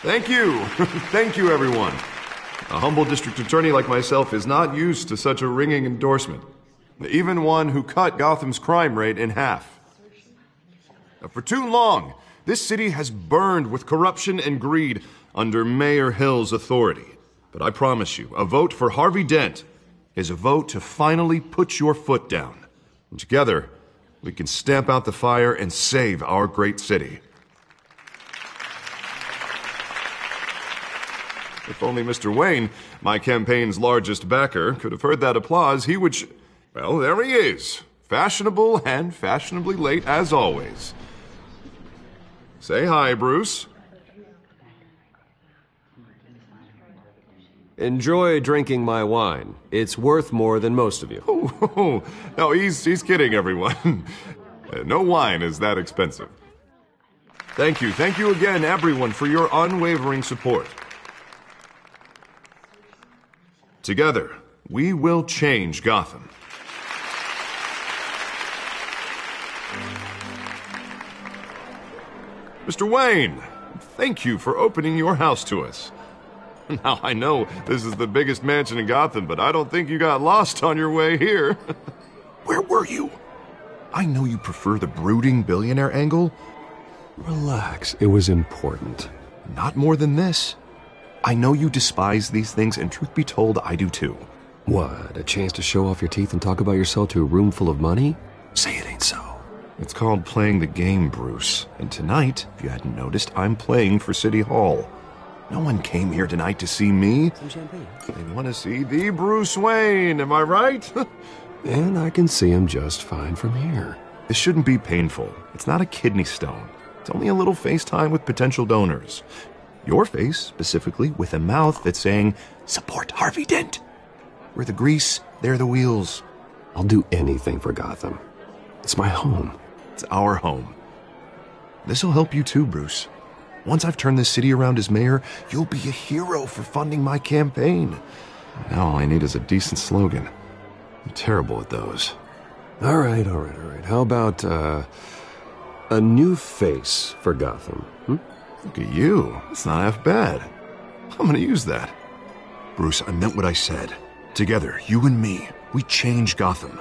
Thank you. Thank you, everyone. A humble district attorney like myself is not used to such a ringing endorsement. Even one who cut Gotham's crime rate in half. For too long, this city has burned with corruption and greed under Mayor Hill's authority. But I promise you, a vote for Harvey Dent is a vote to finally put your foot down. And together, we can stamp out the fire and save our great city. If only Mr. Wayne, my campaign's largest backer, could have heard that applause, he would... Well, there he is. Fashionable and fashionably late as always. Say hi, Bruce. Enjoy drinking my wine. It's worth more than most of you. Oh, no, he's kidding, everyone. No wine is that expensive. Thank you again, everyone, for your unwavering support. Together, we will change Gotham. Mr. Wayne, thank you for opening your house to us. Now, I know this is the biggest mansion in Gotham, but I don't think you got lost on your way here. Where were you? I know you prefer the brooding billionaire angle. Relax, it was important. Not more than this. I know you despise these things, and truth be told, I do too. What, a chance to show off your teeth and talk about yourself to a room full of money? Say it ain't so. It's called playing the game, Bruce. And tonight, if you hadn't noticed, I'm playing for City Hall. No one came here tonight to see me. Some champagne. They want to see the Bruce Wayne, am I right? And I can see him just fine from here. This shouldn't be painful. It's not a kidney stone. It's only a little FaceTime with potential donors. Your face, specifically, with a mouth that's saying, support Harvey Dent. We're the grease, they're the wheels. I'll do anything for Gotham. It's my home. It's our home. This'll help you too, Bruce. Once I've turned this city around as mayor, you'll be a hero for funding my campaign. Now all I need is a decent slogan. I'm terrible at those. All right. How about, a new face for Gotham? Look at you. It's not half bad. I'm gonna use that. Bruce, I meant what I said. Together, you and me, we change Gotham.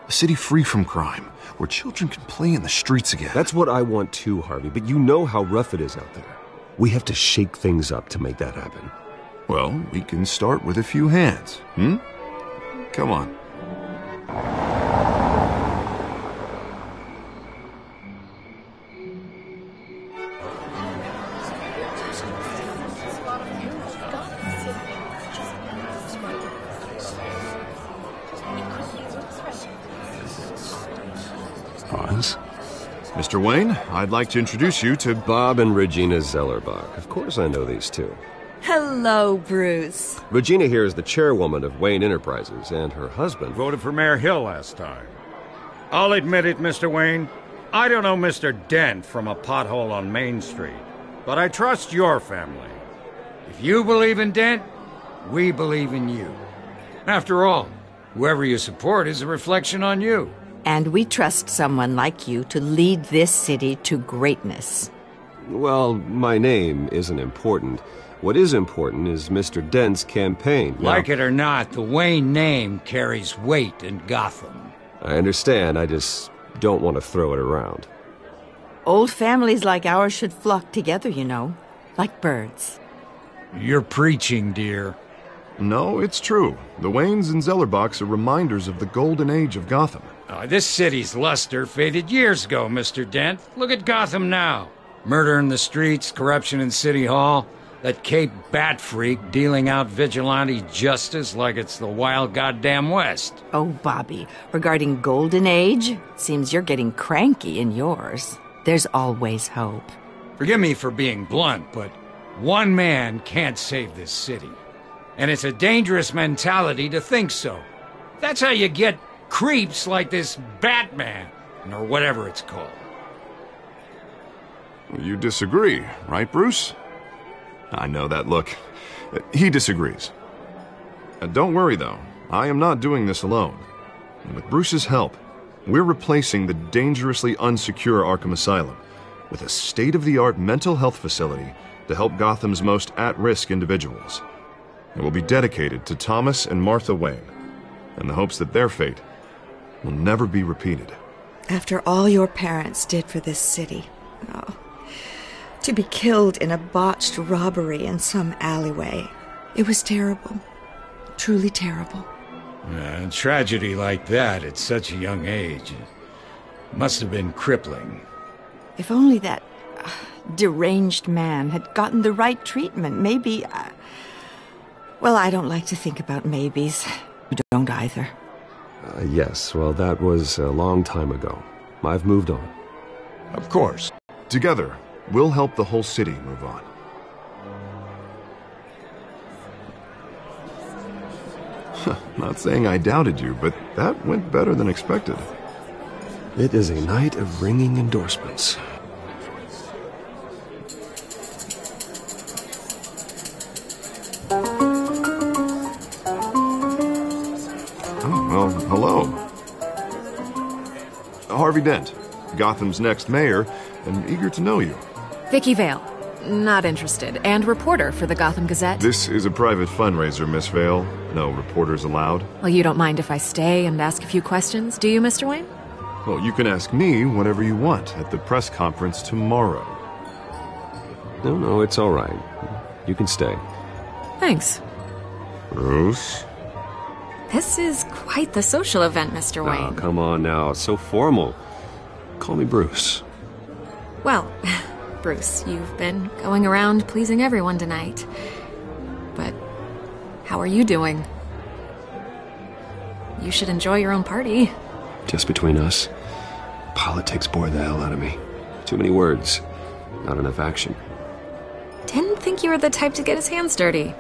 A city free from crime, where children can play in the streets again. That's what I want too, Harvey, but you know how rough it is out there. We have to shake things up to make that happen. Well, we can start with a few hands, Come on. Pause. Mr. Wayne, I'd like to introduce you to Bob and Regina Zellerbach. Of course I know these two. Hello, Bruce. Regina here is the chairwoman of Wayne Enterprises, and her husband... voted for Mayor Hill last time. I'll admit it, Mr. Wayne. I don't know Mr. Dent from a pothole on Main Street, but I trust your family. If you believe in Dent, we believe in you. After all, whoever you support is a reflection on you. And we trust someone like you to lead this city to greatness. Well, my name isn't important. What is important is Mr. Dent's campaign. Like it or not, the Wayne name carries weight in Gotham. I understand. I just don't want to throw it around. Old families like ours should flock together, you know, like birds. You're preaching, dear. No, it's true. The Waynes and Zellerbachs are reminders of the golden age of Gotham. This city's luster faded years ago, Mr. Dent. Look at Gotham now. Murder in the streets, corruption in City Hall, that Cape Bat freak dealing out vigilante justice like it's the wild goddamn West. Oh, Bobby, regarding Golden Age, seems you're getting cranky in yours. There's always hope. Forgive me for being blunt, but one man can't save this city. And it's a dangerous mentality to think so. That's how you get creeps like this Batman, or whatever it's called. You disagree, right, Bruce? I know that look. He disagrees. Don't worry, though. I am not doing this alone. And with Bruce's help, we're replacing the dangerously unsecure Arkham Asylum with a state-of-the-art mental health facility to help Gotham's most at-risk individuals. It will be dedicated to Thomas and Martha Wayne, in the hopes that their fate will never be repeated. After all your parents did for this city, oh, to be killed in a botched robbery in some alleyway, it was terrible. Truly terrible. A tragedy like that at such a young age must have been crippling. If only that deranged man had gotten the right treatment, maybe... well, I don't like to think about maybes. You don't either. Yes, well, that was a long time ago. I've moved on. Of course. Together, we'll help the whole city move on. Not saying I doubted you, but that went better than expected. It is a night of ringing endorsements. Oh, well, hello. Harvey Dent, Gotham's next mayor, and eager to know you. Vicky Vale. Not interested. And reporter for the Gotham Gazette. This is a private fundraiser, Miss Vale. No reporters allowed. Well, you don't mind if I stay and ask a few questions, do you, Mr. Wayne? Well, you can ask me whatever you want at the press conference tomorrow. No, it's all right. You can stay. Thanks. Bruce? This is quite the social event, Mr. Oh, Wayne. come on now. It's so formal. Call me Bruce. Well, Bruce, you've been going around pleasing everyone tonight. But how are you doing? You should enjoy your own party. Just between us, politics bore the hell out of me. Too many words, not enough action. Didn't think you were the type to get his hands dirty.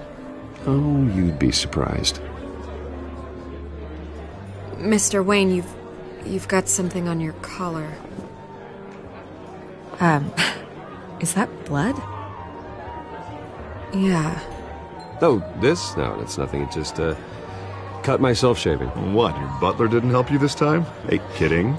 Oh, you'd be surprised. Mr. Wayne, you've got something on your collar. Is that blood? Yeah. Oh, this? No, that's nothing. It just, cut myself shaving. What, your butler didn't help you this time? Hey, kidding.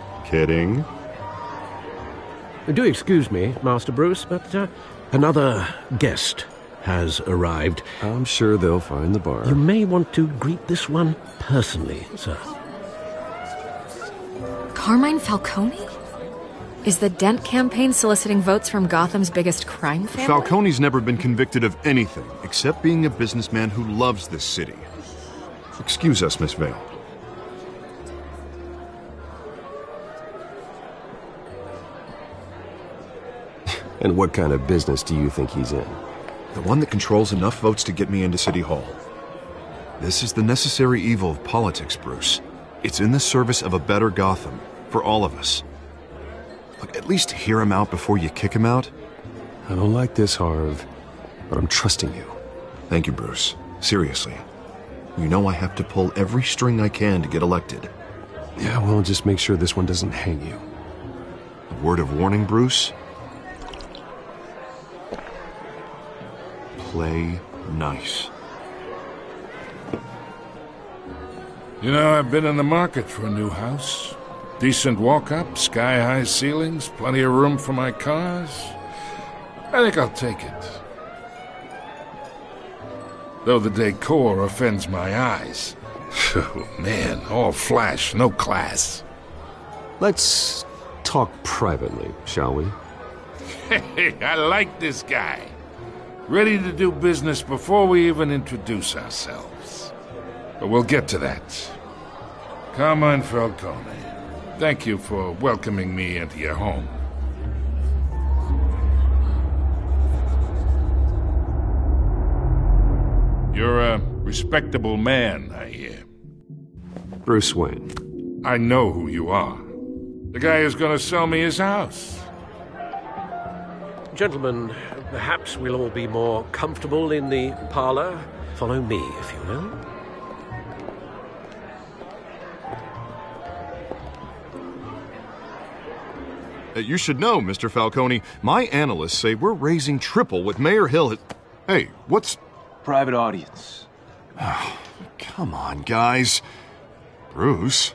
Do excuse me, Master Bruce, but another guest has arrived. I'm sure they'll find the bar. You may want to greet this one personally, sir. Carmine Falcone? Is the Dent campaign soliciting votes from Gotham's biggest crime family? Falcone's never been convicted of anything except being a businessman who loves this city. Excuse us, Miss Vale. And what kind of business do you think he's in? The one that controls enough votes to get me into City Hall. This is the necessary evil of politics, Bruce. It's in the service of a better Gotham, for all of us. Look, at least hear him out before you kick him out. I don't like this, Harv, but I'm trusting you. Thank you, Bruce. Seriously. You know I have to pull every string I can to get elected. Yeah, well, just make sure this one doesn't hang you. A word of warning, Bruce? Play nice. You know, I've been in the market for a new house. Decent walk-up, sky-high ceilings, plenty of room for my cars. I think I'll take it. Though the decor offends my eyes. Oh, man, all flash, no class. Let's talk privately, shall we? Hey, I like this guy. Ready to do business before we even introduce ourselves. But we'll get to that. Carmine Falcone, thank you for welcoming me into your home. You're a respectable man, I hear. Bruce Wayne. I know who you are. The guy who's going to sell me his house. Gentlemen, perhaps we'll all be more comfortable in the parlor. Follow me, if you will. You should know, Mr. Falcone, my analysts say we're raising triple what Mayor Hill had... Hey, what's... Private audience. Come on, guys. Bruce?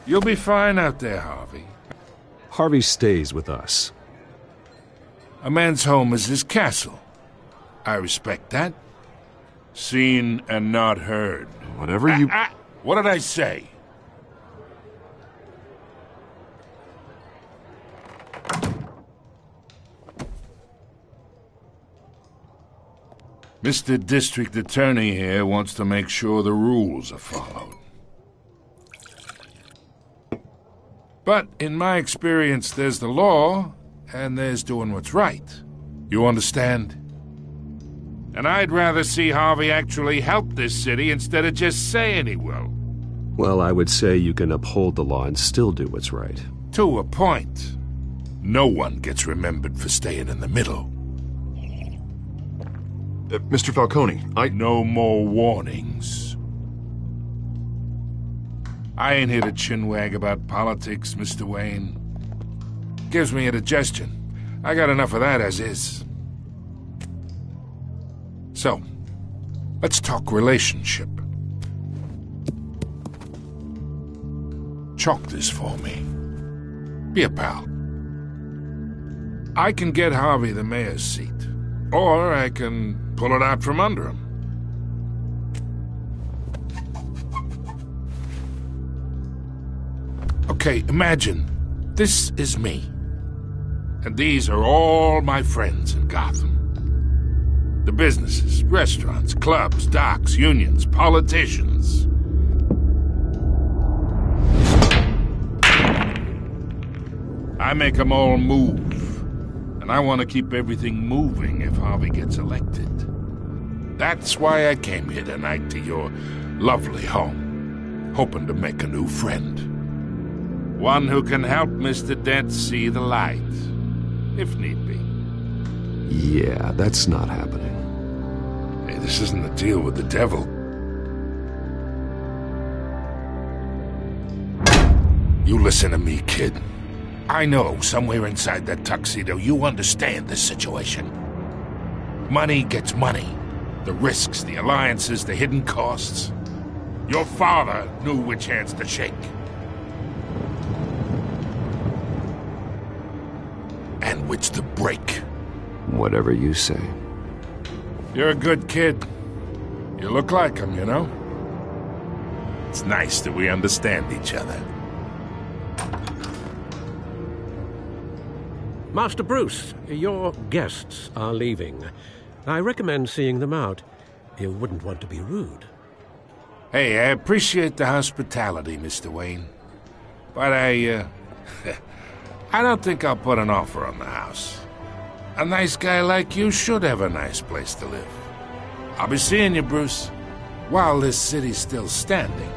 You'll be fine out there, Harvey. Harvey stays with us. A man's home is his castle. I respect that. Seen and not heard. Whatever you... What did I say? Mr. District Attorney here wants to make sure the rules are followed. But in my experience, there's the law, and there's doing what's right. You understand? And I'd rather see Harvey actually help this city instead of just saying he will. Well, I would say you can uphold the law and still do what's right. To a point. No one gets remembered for staying in the middle. Mr. Falcone, No more warnings. I ain't here to chinwag about politics, Mr. Wayne. Gives me indigestion. I got enough of that as is. So, let's talk relationship. Chalk this for me. Be a pal. I can get Harvey the mayor's seat, or I can pull it out from under him. Okay, imagine this is me, and these are all my friends in Gotham. The businesses, restaurants, clubs, docks, unions, politicians. I make them all move, and I want to keep everything moving if Harvey gets elected. That's why I came here tonight to your lovely home, hoping to make a new friend. One who can help Mr. Dent see the light, if need be. Yeah, that's not happening. Hey, this isn't a deal with the devil. You listen to me, kid. I know somewhere inside that tuxedo you understand this situation. Money gets money. The risks, the alliances, the hidden costs. Your father knew which hands to shake. And which to break. Whatever you say. You're a good kid. You look like him, you know? It's nice that we understand each other. Master Bruce, your guests are leaving. I recommend seeing them out. You wouldn't want to be rude. Hey, I appreciate the hospitality, Mr. Wayne. But I don't think I'll put an offer on the house. A nice guy like you should have a nice place to live. I'll be seeing you, Bruce, while this city's still standing.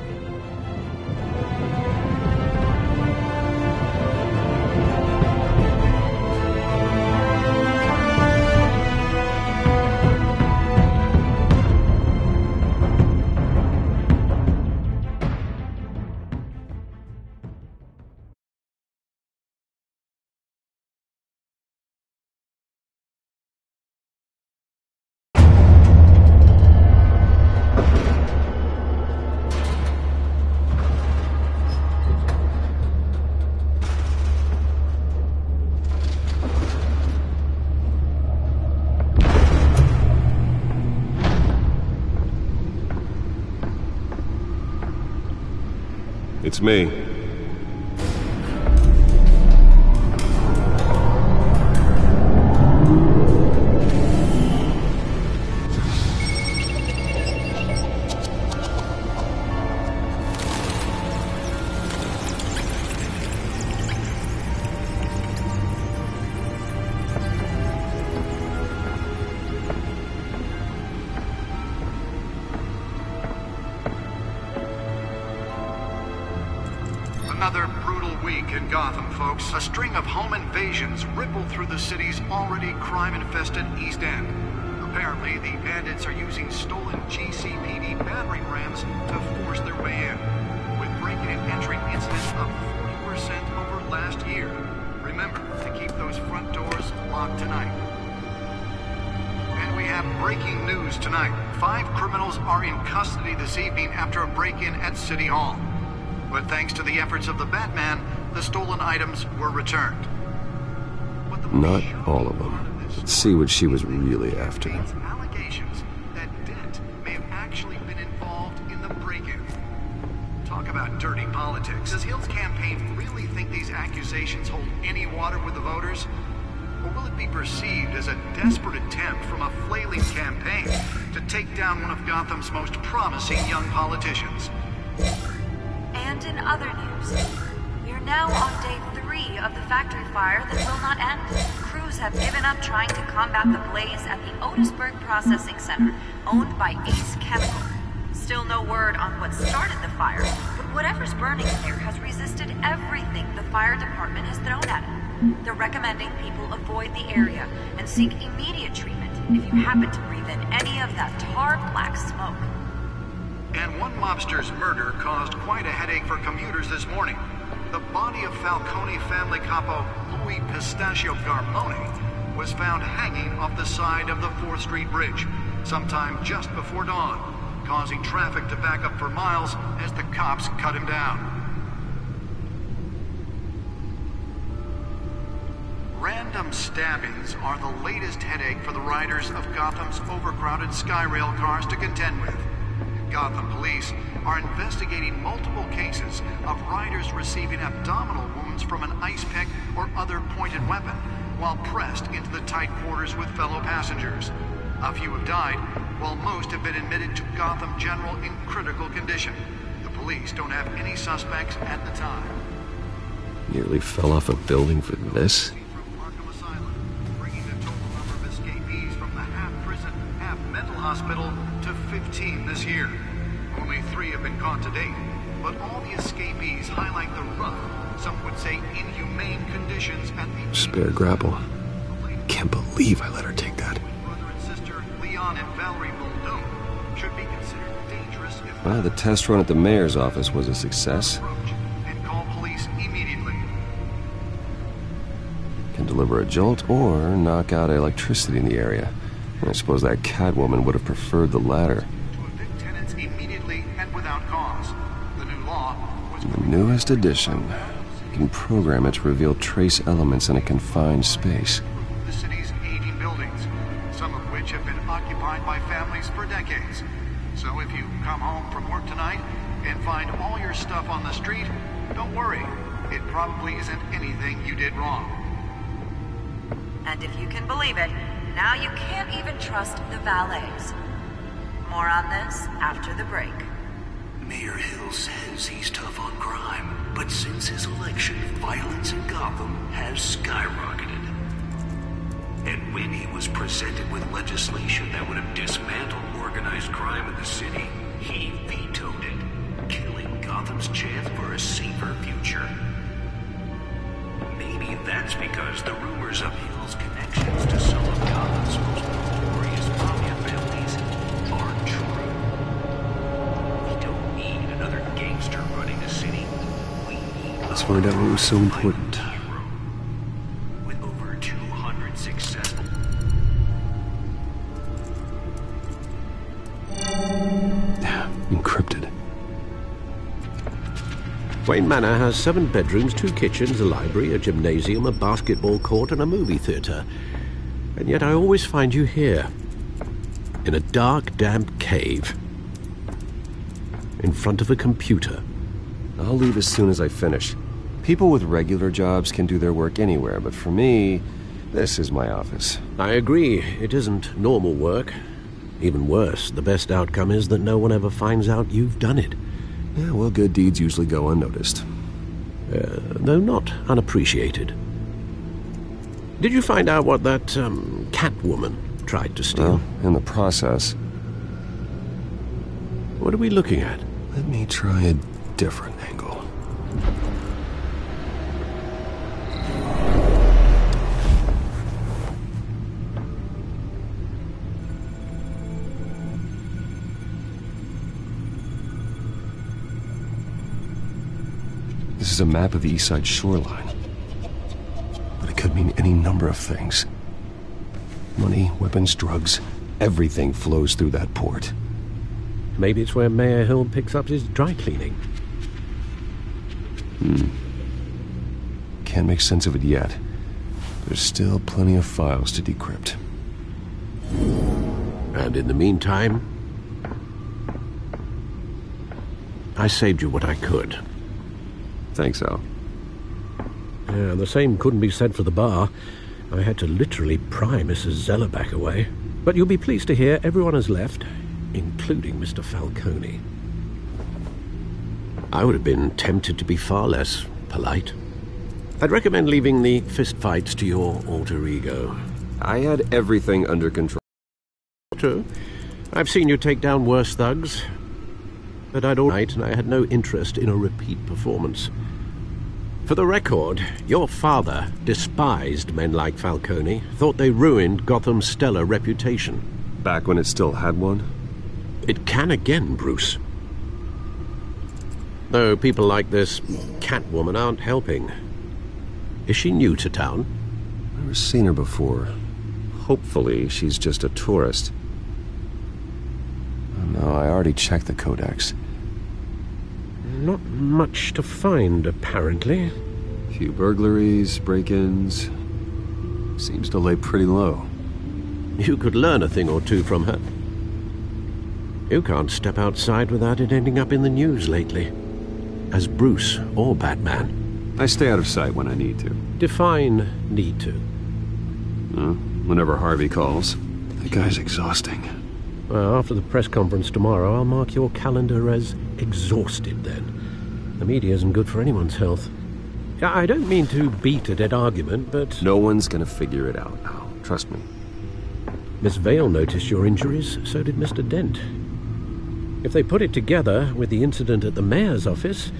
It's me. Another brutal week in Gotham, folks. A string of home invasions rippled through the city's already crime-infested East End. Apparently, the bandits are using stolen GCPD battering rams to force their way in, with breaking and entering incidents up 40% over last year. Remember to keep those front doors locked tonight. And we have breaking news tonight. 5 criminals are in custody this evening after a break-in at City Hall. But thanks to the efforts of the Batman, the stolen items were returned. Not all of them. Let's see what she was really after. Allegations that Dent may have actually been involved in the break-in. Talk about dirty politics. Does Hill's campaign really think these accusations hold any water with the voters? Or will it be perceived as a desperate attempt from a flailing campaign to take down one of Gotham's most promising young politicians? And in other news, we are now on day 3 of the factory fire that will not end. Crews have given up trying to combat the blaze at the Otisburg Processing Center, owned by Ace Chemical. Still no word on what started the fire, but whatever's burning in there has resisted everything the fire department has thrown at it. They're recommending people avoid the area and seek immediate treatment if you happen to breathe in any of that tar black smoke. And one mobster's murder caused quite a headache for commuters this morning. The body of Falcone family capo Louis Pistachio Garmone was found hanging off the side of the 4th Street Bridge sometime just before dawn, causing traffic to back up for miles as the cops cut him down. Random stabbings are the latest headache for the riders of Gotham's overcrowded Skyrail cars to contend with. Gotham police are investigating multiple cases of riders receiving abdominal wounds from an ice pick or other pointed weapon while pressed into the tight quarters with fellow passengers. A few have died, while most have been admitted to Gotham General in critical condition. The police don't have any suspects at the time. Nearly fell off a building for this? Bringing the total number of escapees from the half-prison, half-mental hospital to 15 this year. Only 3 have been caught to date, but all the escapees highlight the rough, some would say inhumane conditions at the... Spare grapple. Can't believe I let her take that. Brother and sister Leon and Valerie Muldoon should be considered dangerous if... Well, the test run at the mayor's office was a success. And call police immediately. Can deliver a jolt or knock out electricity in the area. I suppose that Catwoman would have preferred the latter. To evict tenants immediately and without cause. The new law was... The newest edition. You can program it to reveal trace elements in a confined space. The city's aging buildings, some of which have been occupied by families for decades. So if you come home from work tonight and find all your stuff on the street, don't worry. It probably isn't anything you did wrong. And if you can believe it, now you can't even trust the valets. More on this after the break. Mayor Hill says he's tough on crime, but since his election, violence in Gotham has skyrocketed. And when he was presented with legislation that would have dismantled organized crime in the city, he vetoed it, killing Gotham's chance for a safer future. Maybe that's because the rumors of Hill's connections to some of Gotham's most notorious mafia families aren't true. We don't need another gangster running the city. We need... Let's find out what was so important. With over 200 successful... Encrypted. Wayne Manor has 7 bedrooms, 2 kitchens, a library, a gymnasium, a basketball court, and a movie theatre. And yet I always find you here, in a dark, damp cave, in front of a computer. I'll leave as soon as I finish. People with regular jobs can do their work anywhere, but for me, this is my office. I agree, it isn't normal work. Even worse, the best outcome is that no one ever finds out you've done it. Yeah, well, good deeds usually go unnoticed. Though not unappreciated. Did you find out what that, Catwoman tried to steal? Well, in the process. What are we looking at? Let me try a different angle. This is a map of the East Side shoreline. But it could mean any number of things. Money, weapons, drugs, everything flows through that port. Maybe it's where Mayor Hill picks up his dry cleaning. Can't make sense of it yet. There's still plenty of files to decrypt. And in the meantime, I saved you what I could. Thanks, Al. Yeah, the same couldn't be said for the bar. I had to literally pry Mrs. Zellerback away. But you'll be pleased to hear everyone has left, including Mr. Falcone. I would have been tempted to be far less polite. I'd recommend leaving the fistfights to your alter ego. I had everything under control. True. I've seen you take down worse thugs. But I'd all right, and I had no interest in a repeat performance. For the record, your father despised men like Falcone, thought they ruined Gotham's stellar reputation. Back when it still had one? It can again, Bruce. Though people like this Catwoman aren't helping. Is she new to town? Never seen her before. Hopefully, she's just a tourist. Oh, no, I already checked the codex. Not much to find, apparently. Few burglaries, break-ins. Seems to lay pretty low. You could learn a thing or two from her. You can't step outside without it ending up in the news lately. As Bruce or Batman. I stay out of sight when I need to. Define need to. Whenever Harvey calls. The guy's exhausting. Well, after the press conference tomorrow, I'll mark your calendar as exhausted then. The media isn't good for anyone's health. I don't mean to beat a dead argument, but... No one's gonna figure it out now. Trust me. Miss Vale noticed your injuries, so did Mr. Dent. If they put it together with the incident at the mayor's office,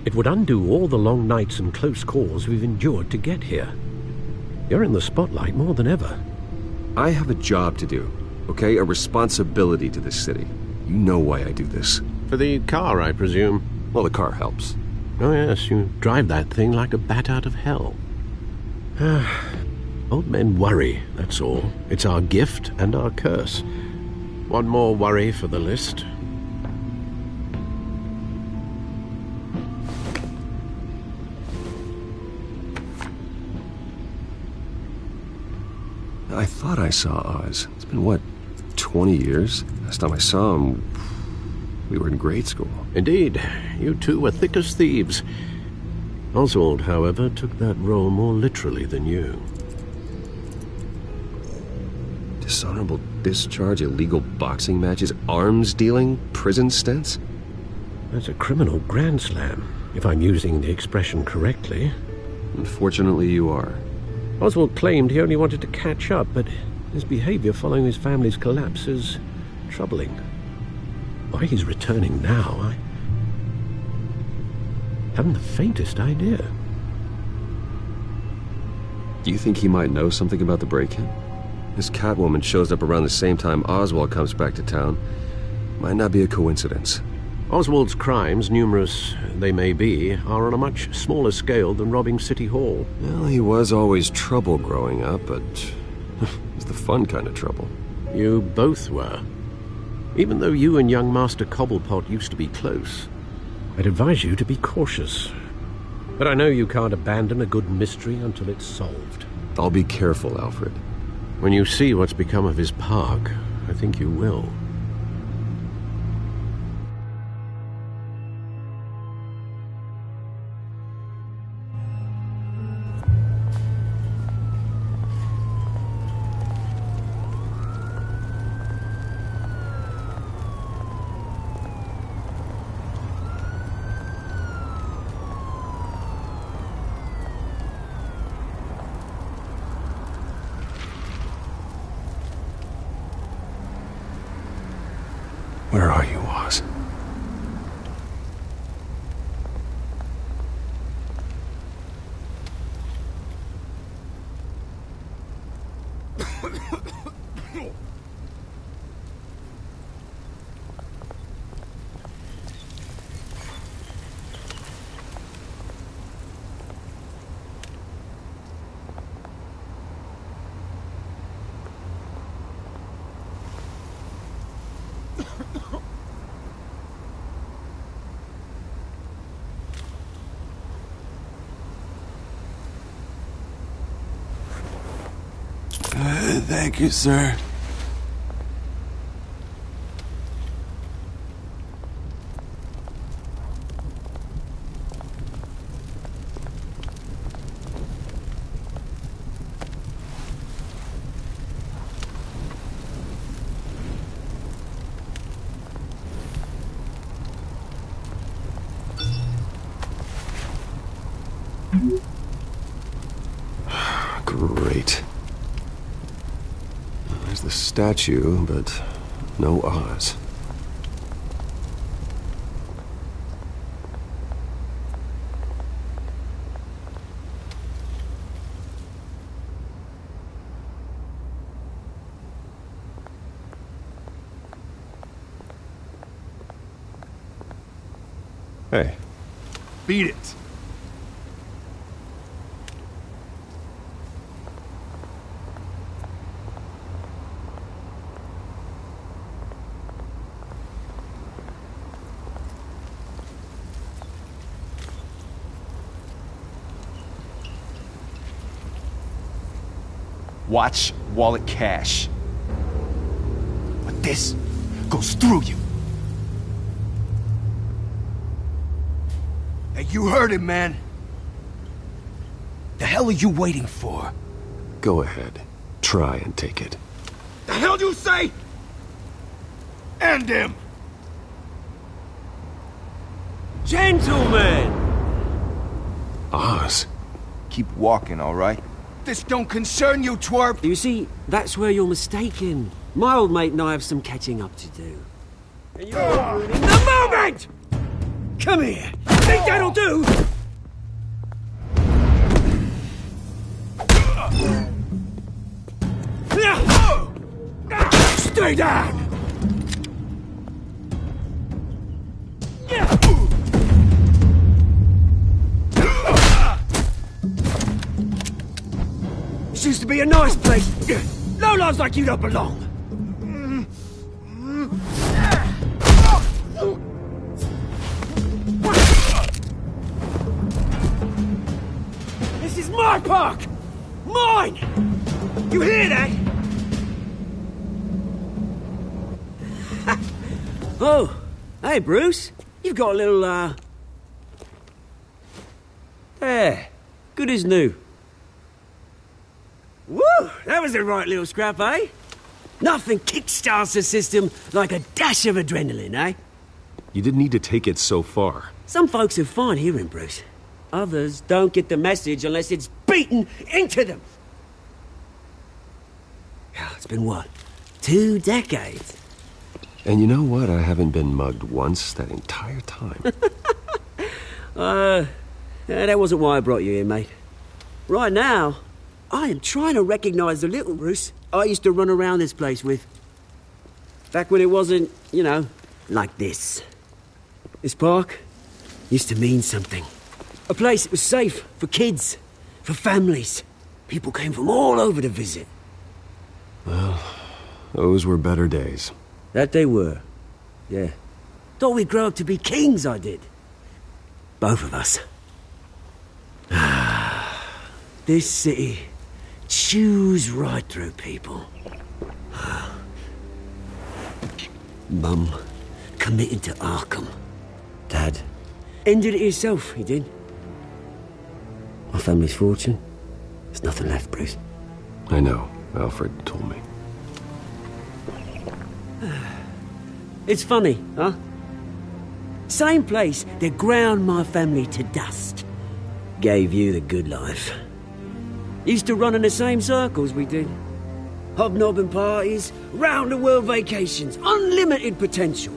it would undo all the long nights and close calls we've endured to get here. You're in the spotlight more than ever. I have a job to do, okay? A responsibility to this city. You know why I do this. For the car, I presume. Well, the car helps. Oh yes, you drive that thing like a bat out of hell. Old men worry, that's all. It's our gift and our curse. One more worry for the list. I thought I saw Oz. It's been, what, 20 years? Last time I saw him, we were in grade school. Indeed. You two were thick as thieves. Oswald, however, took that role more literally than you. Dishonorable discharge, illegal boxing matches, arms dealing, prison stints? That's a criminal grand slam, if I'm using the expression correctly. Unfortunately, you are. Oswald claimed he only wanted to catch up, but his behavior following his family's collapse is troubling. Why he's returning now, I haven't the faintest idea. Do you think he might know something about the break-in? This Catwoman shows up around the same time Oswald comes back to town. Might not be a coincidence. Oswald's crimes, numerous they may be, are on a much smaller scale than robbing City Hall. Well, he was always trouble growing up, but it was the fun kind of trouble. You both were. Even though you and young Master Cobblepot used to be close, I'd advise you to be cautious. But I know you can't abandon a good mystery until it's solved. I'll be careful, Alfred. When you see what's become of his park, I think you will. Where are you, Oz? Thank you, sir. Great. There's the statue, but no Oz. Hey. Beat it. Watch wallet cash. But this goes through you. Hey, you heard him, man. The hell are you waiting for? Go ahead. Try and take it. The hell you say? End him! Gentlemen! Oz? Keep walking, all right? This don't concern you, twerp! You see, that's where you're mistaken. My old mate and I have some catching up to do. And you're ruining the moment! Come here! Think that'll do? Stay down! This used to be a nice place. No lives like you don't belong. This is my park! Mine! You hear that? Oh, hey Bruce. You've got a little, There. Good as new. Woo! That was a right little scrap, eh? Nothing kickstarts the system like a dash of adrenaline, eh? You didn't need to take it so far. Some folks are fine hearing, Bruce. Others don't get the message unless it's beaten into them. It's been what? 2 decades? And you know what? I haven't been mugged once that entire time. That wasn't why I brought you here, mate. Right now, I am trying to recognize the little Bruce I used to run around this place with. Back when it wasn't, you know, like this. This park used to mean something. A place that was safe for kids, for families. People came from all over to visit. Well, those were better days. That they were. Yeah. Thought we'd grow up to be kings, I did. Both of us. This city chews right through people. Mum committed to Arkham. Dad ended it himself, he did. My family's fortune. There's nothing left, Bruce. I know. Alfred told me. It's funny, huh? Same place that ground my family to dust. Gave you the good life. Used to run in the same circles we did. Hobnobbing parties, round-the-world vacations, unlimited potential.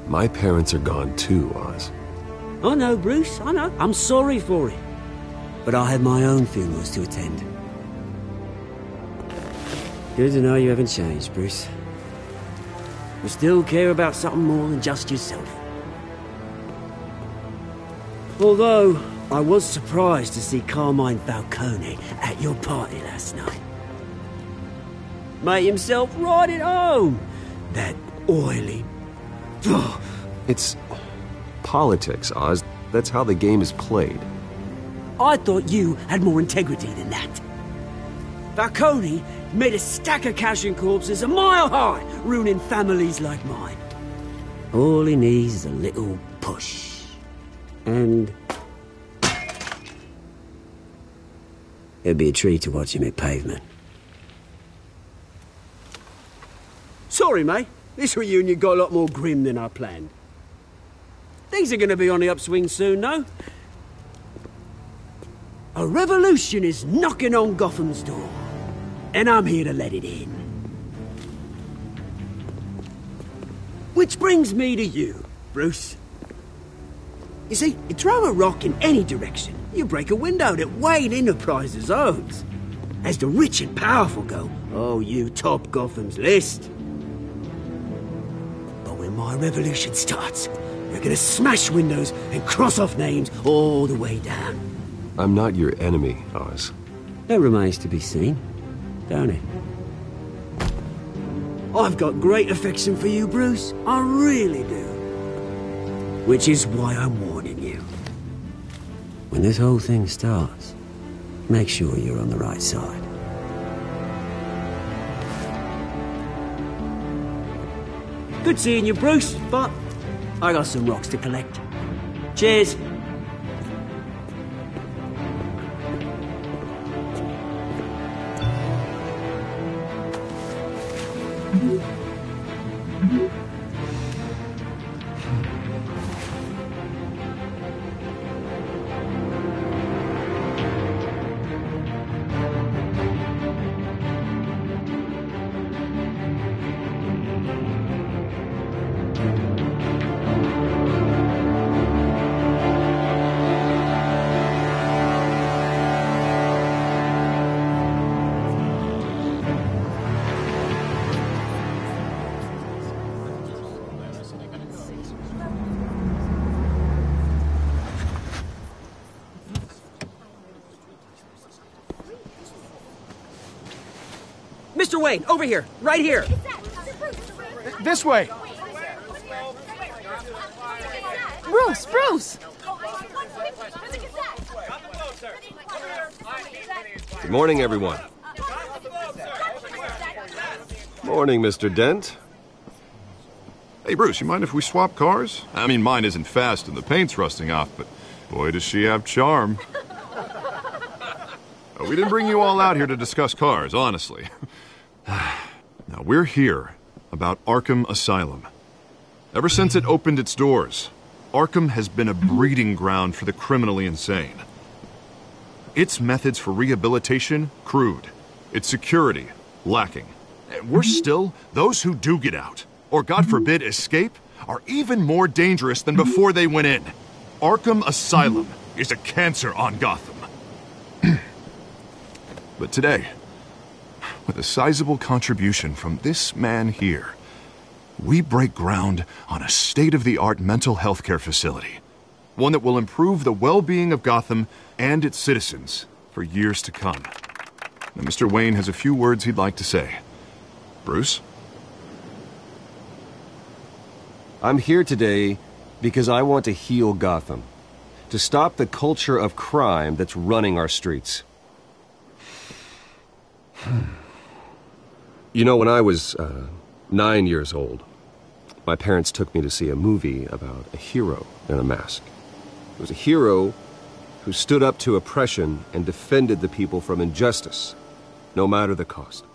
My parents are gone too, Oz. I know, Bruce, I know. I'm sorry for it. But I have my own funerals to attend. Good to know you haven't changed, Bruce. You still care about something more than just yourself. Although, I was surprised to see Carmine Falcone at your party last night. Made himself right at home. That oily... It's politics, Oz. That's how the game is played. I thought you had more integrity than that. Falcone made a stack of cash and corpses a mile high, ruining families like mine. All he needs is a little push. And... it'd be a treat to watch him hit pavement. Sorry, mate. This reunion got a lot more grim than I planned. Things are going to be on the upswing soon, though. A revolution is knocking on Gotham's door, and I'm here to let it in. Which brings me to you, Bruce. You see, you throw a rock in any direction, you break a window that Wayne Enterprises owns. As the rich and powerful go, oh, you top Gotham's list. But when my revolution starts, we're gonna smash windows and cross off names all the way down. I'm not your enemy, Oz. That remains to be seen, don't it? I've got great affection for you, Bruce. I really do. Which is why I'm warning you. When this whole thing starts, make sure you're on the right side. Good seeing you, Bruce, but I got some rocks to collect. Cheers. Mr. Wayne, over here, right here. This way. Bruce! Good morning, everyone. Morning, Mr. Dent. Hey, Bruce, you mind if we swap cars? I mean, mine isn't fast and the paint's rusting off, but boy, does she have charm. We didn't bring you all out here to discuss cars, honestly. Now, we're here about Arkham Asylum. Ever since it opened its doors, Arkham has been a breeding ground for the criminally insane. Its methods for rehabilitation, crude. Its security, lacking. And worse still, those who do get out, or God forbid escape, are even more dangerous than before they went in. Arkham Asylum is a cancer on Gotham. But today, with a sizable contribution from this man here, we break ground on a state-of-the-art mental health care facility. One that will improve the well-being of Gotham and its citizens for years to come. Now, Mr. Wayne has a few words he'd like to say. Bruce? I'm here today because I want to heal Gotham. To stop the culture of crime that's running our streets. You know, when I was 9 years old, my parents took me to see a movie about a hero in a mask. It was a hero who stood up to oppression and defended the people from injustice, no matter the cost.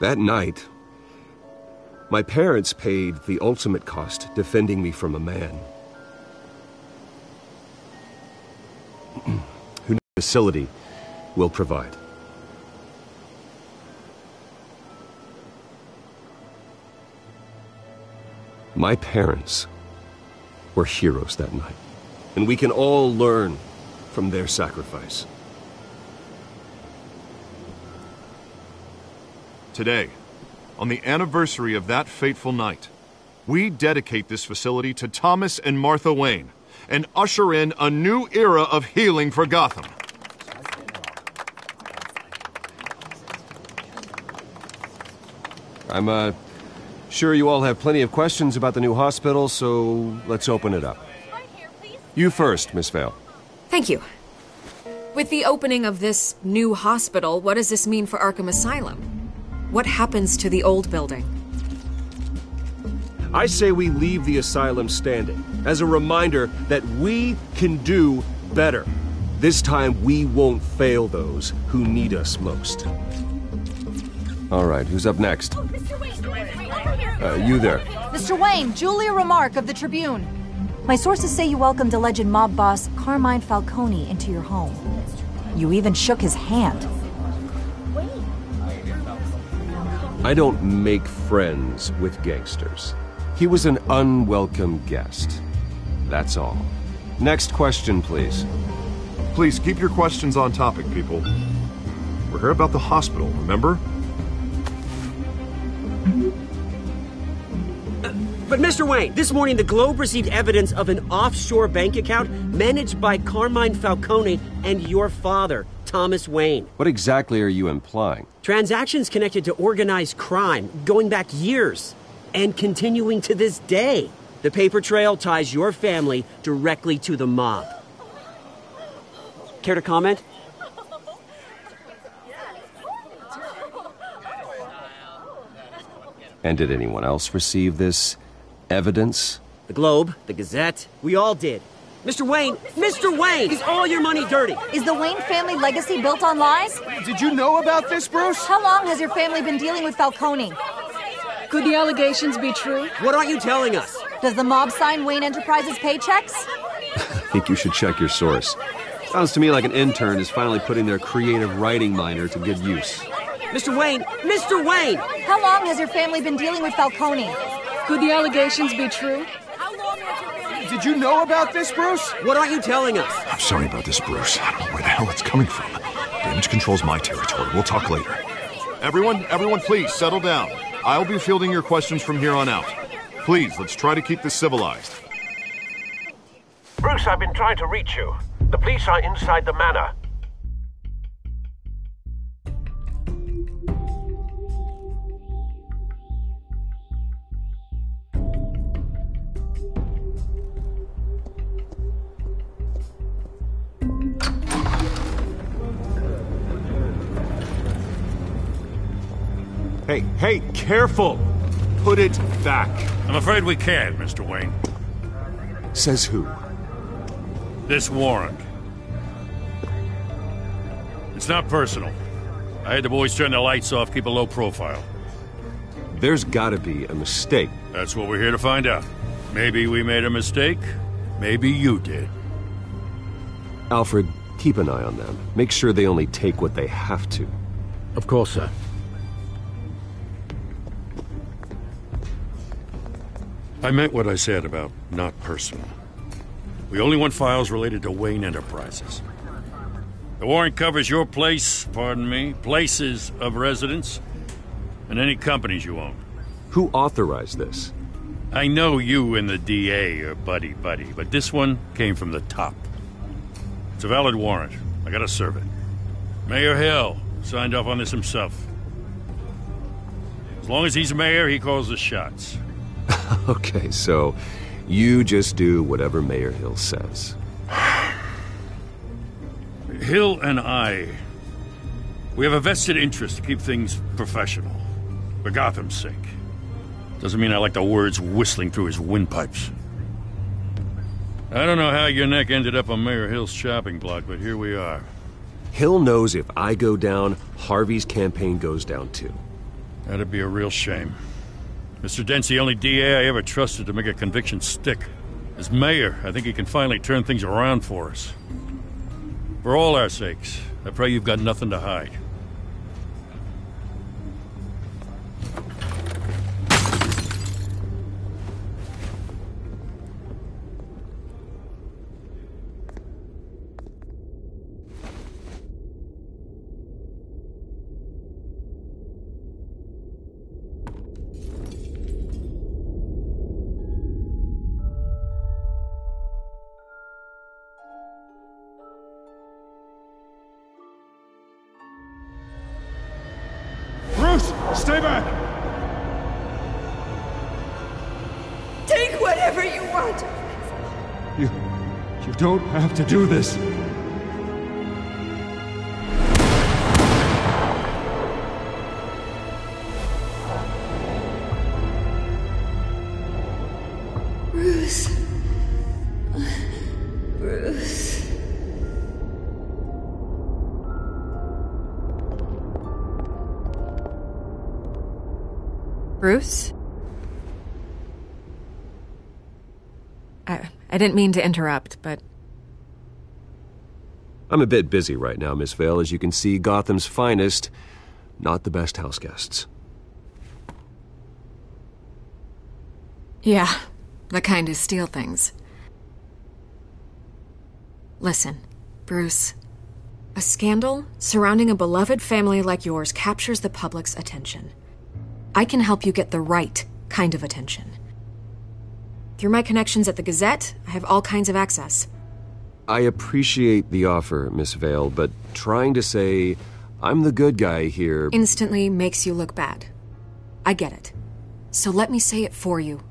That night, my parents paid the ultimate cost defending me from a man who the facility will provide. My parents were heroes that night, and we can all learn from their sacrifice. Today, on the anniversary of that fateful night, we dedicate this facility to Thomas and Martha Wayne and usher in a new era of healing for Gotham. I'm sure you all have plenty of questions about the new hospital, so let's open it up. You first, Miss Vale. Thank you. With the opening of this new hospital, what does this mean for Arkham Asylum? What happens to the old building? I say we leave the asylum standing, as a reminder that we can do better. This time we won't fail those who need us most. All right, who's up next? You there. Mr. Wayne, Julia Remark of the Tribune. My sources say you welcomed alleged mob boss Carmine Falcone into your home. You even shook his hand. I don't make friends with gangsters. He was an unwelcome guest. That's all. Next question, please. Please keep your questions on topic, people. We're here about the hospital, remember? But Mr. Wayne, this morning the Globe received evidence of an offshore bank account managed by Carmine Falcone and your father, Thomas Wayne. What exactly are you implying? Transactions connected to organized crime going back years and continuing to this day. The paper trail ties your family directly to the mob. Care to comment? And did anyone else receive this evidence? The Globe, the Gazette, we all did. Mr. Wayne, is all your money dirty? Is the Wayne family legacy built on lies? Did you know about this, Bruce? How long has your family been dealing with Falcone? Could the allegations be true? What aren't you telling us? Does the mob sign Wayne Enterprises paychecks? I think you should check your source. Sounds to me like an intern is finally putting their creative writing minor to good use. Mr. Wayne! How long has your family been dealing with Falcone? Could the allegations be true? Did you know about this, Bruce? What aren't you telling us? I'm sorry about this, Bruce. I don't know where the hell it's coming from. Damage control's my territory. We'll talk later. Everyone, please, settle down. I'll be fielding your questions from here on out. Please, let's try to keep this civilized. Bruce, I've been trying to reach you. The police are inside the manor. Hey, careful! Put it back. I'm afraid we can't, Mr. Wayne. Says who? This warrant. It's not personal. I had the boys turn the lights off, keep a low profile. There's gotta be a mistake. That's what we're here to find out. Maybe we made a mistake. Maybe you did. Alfred, keep an eye on them. Make sure they only take what they have to. Of course, sir. I meant what I said about not personal. We only want files related to Wayne Enterprises. The warrant covers your place, places of residence, and any companies you own. Who authorized this? I know you and the DA are buddy-buddy, but this one came from the top. It's a valid warrant. I gotta serve it. Mayor Hill signed off on this himself. As long as he's mayor, he calls the shots. Okay, so you just do whatever Mayor Hill says. Hill and we have a vested interest to keep things professional. For Gotham's sake. Doesn't mean I like the words whistling through his windpipes. I don't know how your neck ended up on Mayor Hill's chopping block, but here we are. Hill knows if I go down, Harvey's campaign goes down too. That'd be a real shame. Mr. Dent's the only DA I ever trusted to make a conviction stick. As mayor, I think he can finally turn things around for us. For all our sakes, I pray you've got nothing to hide. Stay back! Take whatever you want! You don't have to do this. Bruce. Bruce. Bruce? I didn't mean to interrupt, but... I'm a bit busy right now, Miss Vale. As you can see, Gotham's finest, not the best house guests. Yeah, the kind who steal things. Listen, Bruce. A scandal surrounding a beloved family like yours captures the public's attention. I can help you get the right kind of attention. Through my connections at the Gazette, I have all kinds of access. I appreciate the offer, Miss Vale, but trying to say I'm the good guy here... instantly makes you look bad. I get it. So let me say it for you.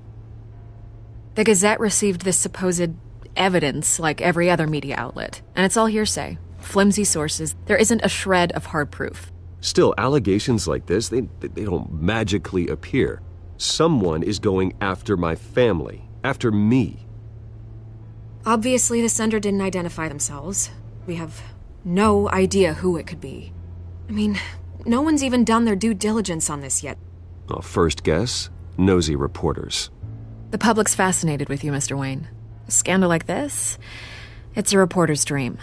The Gazette received this supposed evidence like every other media outlet, and it's all hearsay. Flimsy sources. There isn't a shred of hard proof. Still, allegations like this, they don't magically appear. Someone is going after my family, after me. Obviously, the sender didn't identify themselves. We have no idea who it could be. I mean, no one's even done their due diligence on this yet. Well, first guess, nosy reporters. The public's fascinated with you, Mr. Wayne. A scandal like this, it's a reporter's dream.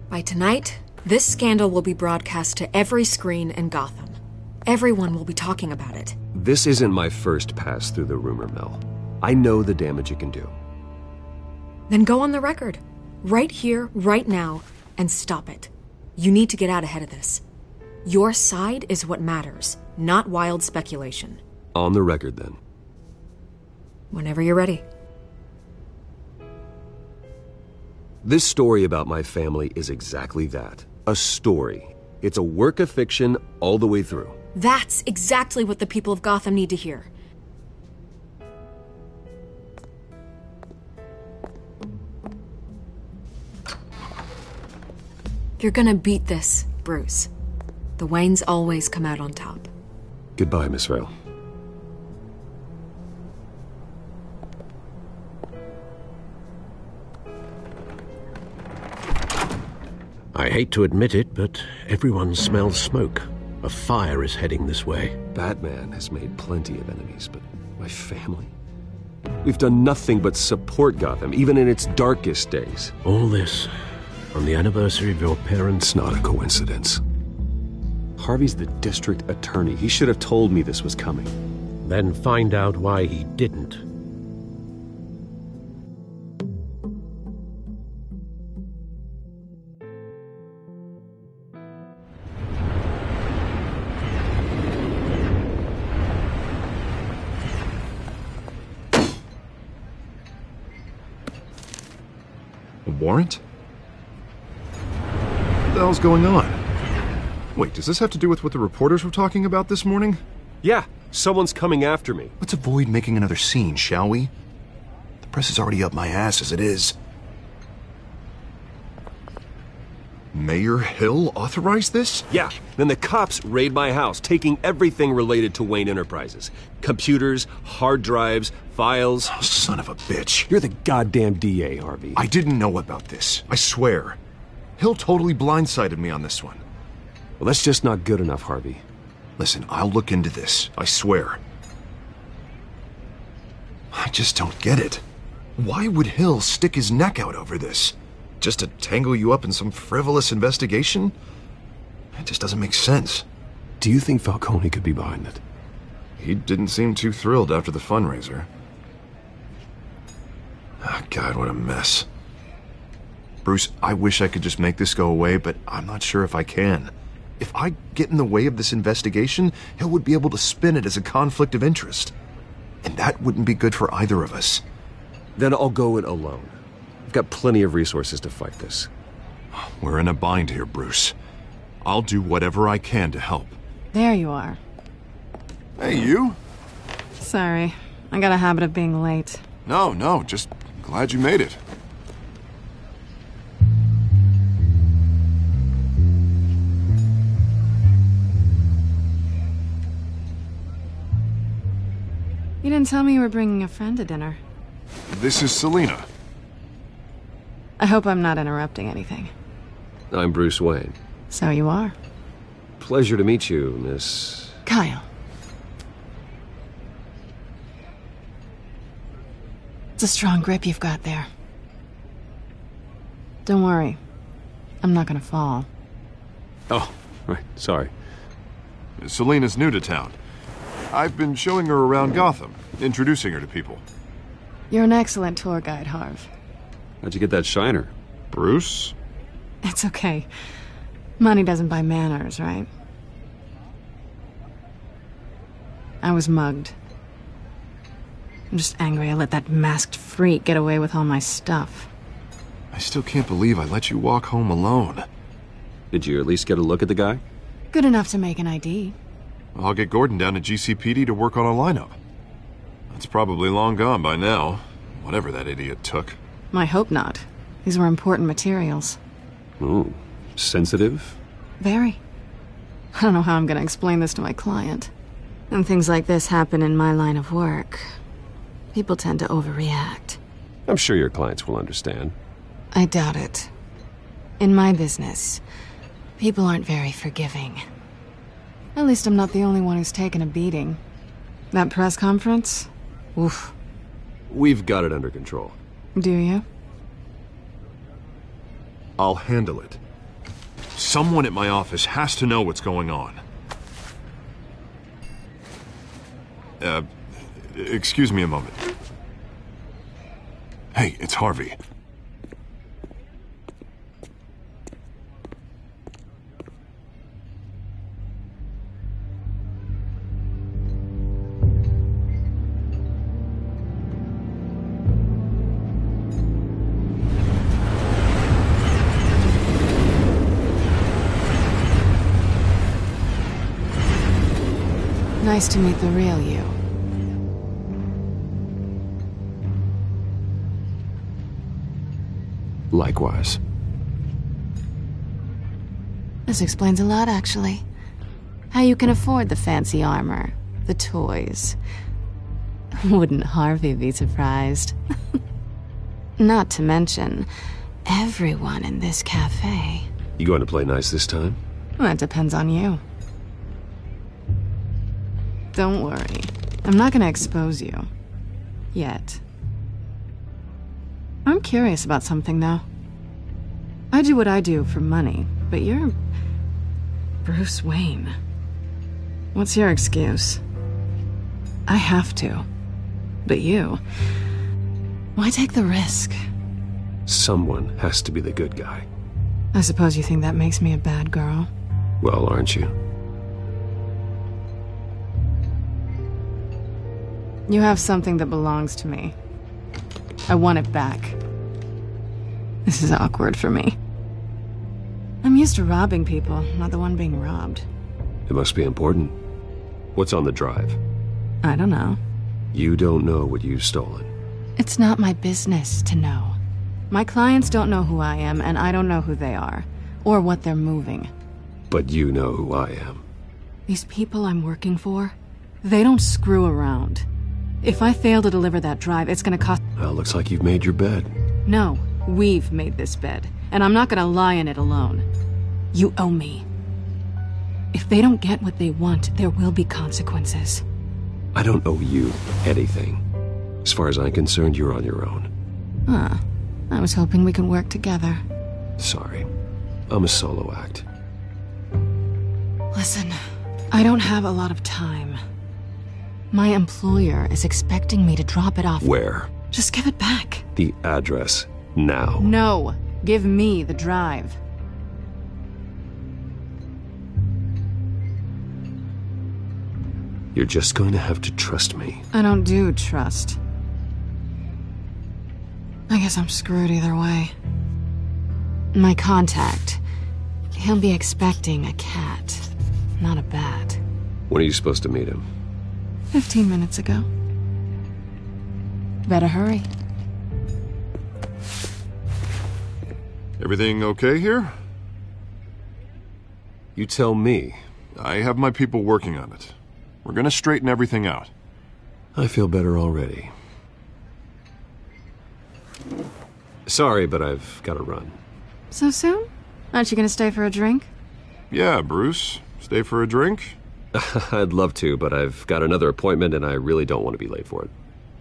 By tonight, this scandal will be broadcast to every screen in Gotham. Everyone will be talking about it. This isn't my first pass through the rumor mill. I know the damage it can do. Then go on the record. Right here, right now, and stop it. You need to get out ahead of this. Your side is what matters, not wild speculation. On the record, then. Whenever you're ready. This story about my family is exactly that. A story. It's a work of fiction all the way through. That's exactly what the people of Gotham need to hear. You're gonna beat this, Bruce. The Waynes always come out on top. Goodbye, Miss Vale. I hate to admit it, but everyone smells smoke. A fire is heading this way. Batman has made plenty of enemies, but my family? We've done nothing but support Gotham, even in its darkest days. All this on the anniversary of your parents'... It's not a coincidence. Harvey's the district attorney. He should have told me this was coming. Then find out why he didn't. Warrant? What the hell's going on? Wait, does this have to do with what the reporters were talking about this morning? Yeah, someone's coming after me. Let's avoid making another scene, shall we? The press is already up my ass as it is. Mayor Hill authorized this? Yeah, then the cops raid my house, taking everything related to Wayne Enterprises. Computers, hard drives, files. Oh, son of a bitch. You're the goddamn DA, Harvey. I didn't know about this. I swear. Hill totally blindsided me on this one. Well, that's just not good enough, Harvey. Listen, I'll look into this. I swear. I just don't get it. Why would Hill stick his neck out over this? Just to tangle you up in some frivolous investigation? It just doesn't make sense. Do you think Falcone could be behind it? He didn't seem too thrilled after the fundraiser. Oh, God, what a mess. Bruce, I wish I could just make this go away, but I'm not sure if I can. If I get in the way of this investigation, Hill would be able to spin it as a conflict of interest. And that wouldn't be good for either of us. Then I'll go it alone. I've got plenty of resources to fight this. We're in a bind here, Bruce. I'll do whatever I can to help. There you are. Hey, you? Sorry. I got a habit of being late. No, just glad you made it. You didn't tell me you were bringing a friend to dinner. This is Selina. I hope I'm not interrupting anything. I'm Bruce Wayne. So you are. Pleasure to meet you, Miss... Kyle. It's a strong grip you've got there. Don't worry. I'm not gonna fall. Oh, right. Sorry. Selina's new to town. I've been showing her around Gotham, introducing her to people. You're an excellent tour guide, Harv. How'd you get that shiner? Bruce? It's okay. Money doesn't buy manners, right? I was mugged. I'm just angry I let that masked freak get away with all my stuff. I still can't believe I let you walk home alone. Did you at least get a look at the guy? Good enough to make an ID. I'll get Gordon down to GCPD to work on a lineup. That's probably long gone by now, whatever that idiot took. I hope not. These were important materials. Ooh, sensitive? Very. I don't know how I'm gonna explain this to my client. When things like this happen in my line of work, people tend to overreact. I'm sure your clients will understand. I doubt it. In my business, people aren't very forgiving. At least I'm not the only one who's taken a beating. That press conference? Oof. We've got it under control. Do you? I'll handle it. Someone at my office has to know what's going on. Excuse me a moment. Hey, it's Harvey. Nice to meet the real you. Likewise. This explains a lot, actually. How you can afford the fancy armor, the toys. Wouldn't Harvey be surprised? Not to mention, everyone in this cafe. You going to play nice this time? Well, that depends on you. Don't worry. I'm not gonna expose you. Yet. I'm curious about something, though. I do what I do for money, but you're... Bruce Wayne. What's your excuse? I have to. But you... Why take the risk? Someone has to be the good guy. I suppose you think that makes me a bad girl? Well, aren't you? You have something that belongs to me. I want it back. This is awkward for me. I'm used to robbing people, not the one being robbed. It must be important. What's on the drive? I don't know. You don't know what you've stolen. It's not my business to know. My clients don't know who I am, and I don't know who they are, or what they're moving. But you know who I am. These people I'm working for, they don't screw around. If I fail to deliver that drive, it's gonna cost... Well, looks like you've made your bed. No, we've made this bed, and I'm not gonna lie in it alone. You owe me. If they don't get what they want, there will be consequences. I don't owe you anything. As far as I'm concerned, you're on your own. Huh. I was hoping we could work together. Sorry. I'm a solo act. Listen, I don't have a lot of time. My employer is expecting me to drop it off. Where? Just give it back. The address, now. No. Give me the drive. You're just going to have to trust me. I don't do trust. I guess I'm screwed either way. My contact, he'll be expecting a cat, not a bat. When are you supposed to meet him? 15 minutes ago. Better hurry. Everything okay here? You tell me. I have my people working on it. We're gonna straighten everything out. I feel better already. Sorry, but I've got to run. So soon? Aren't you gonna stay for a drink? Yeah, Bruce. Stay for a drink? I'd love to, but I've got another appointment and I really don't want to be late for it.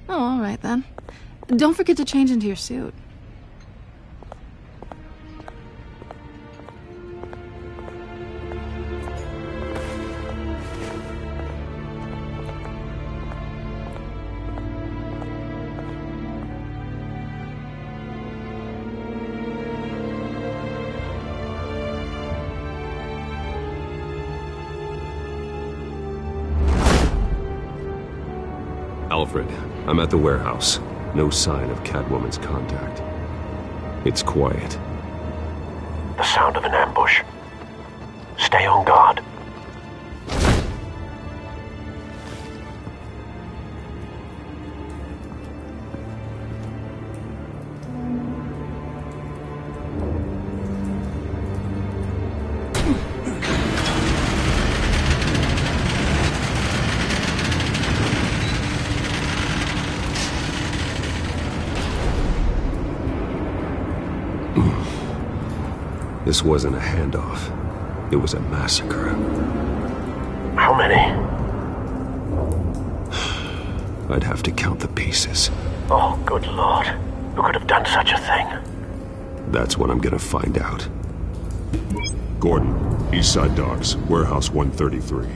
Oh, all right then. Don't forget to change into your suit. Alfred, I'm at the warehouse. No sign of Catwoman's contact. It's quiet. The sound of an ambush. Stay on guard. This wasn't a handoff. It was a massacre. How many? I'd have to count the pieces. Oh, good Lord. Who could have done such a thing? That's what I'm gonna find out. Gordon, Eastside Docks, Warehouse 133.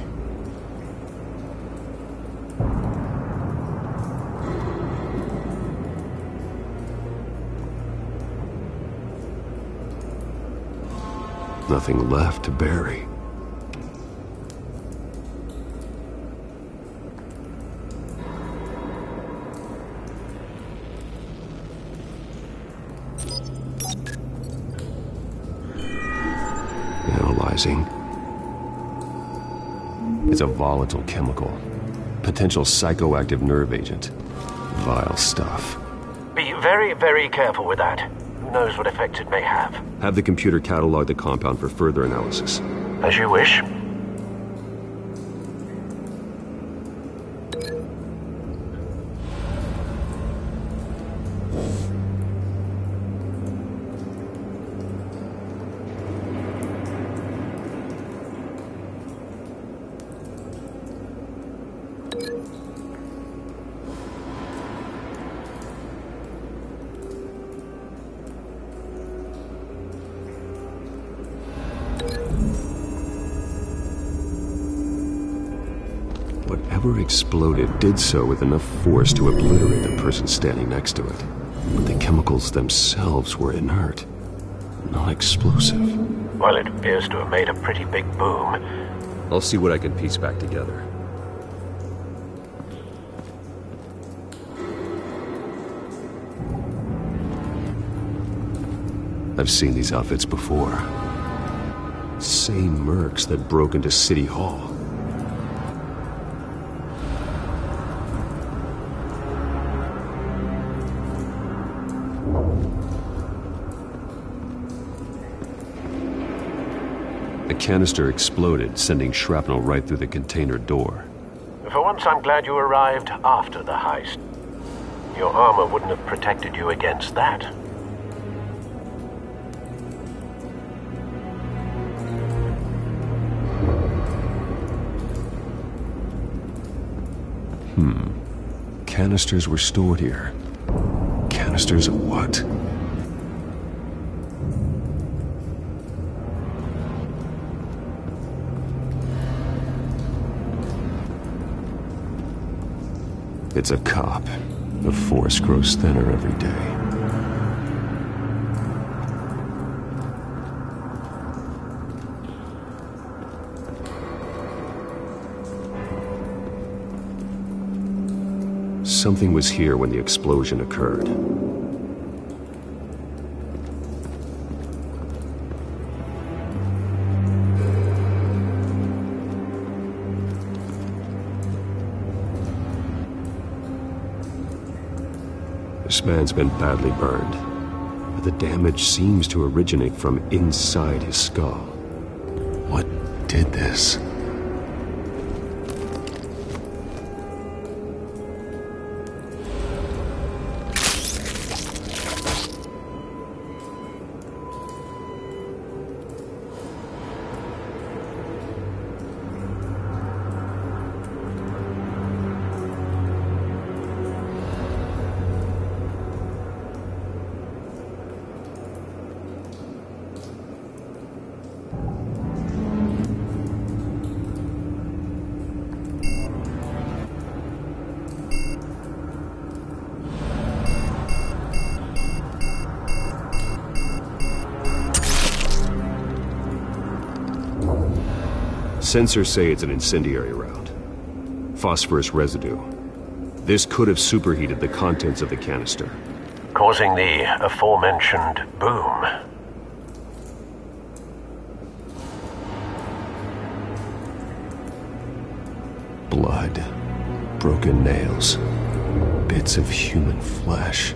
Nothing left to bury. Analyzing. It's a volatile chemical. Potential psychoactive nerve agent. Vile stuff. Be very, very careful with that. Who knows what effects it may have. Have the computer catalog the compound for further analysis. As you wish. Whatever exploded did so with enough force to obliterate the person standing next to it. But the chemicals themselves were inert, not explosive. Well, it appears to have made a pretty big boom. I'll see what I can piece back together. I've seen these outfits before. Same mercs that broke into City Hall. The canister exploded, sending shrapnel right through the container door. For once, I'm glad you arrived after the heist. Your armor wouldn't have protected you against that. Canisters were stored here. Canisters of what? It's a cop. The force grows thinner every day. Something was here when the explosion occurred. This man's been badly burned, but the damage seems to originate from inside his skull. What did this? Sensors say it's an incendiary round. Phosphorus residue. This could have superheated the contents of the canister, causing the aforementioned boom. Blood, broken nails, bits of human flesh.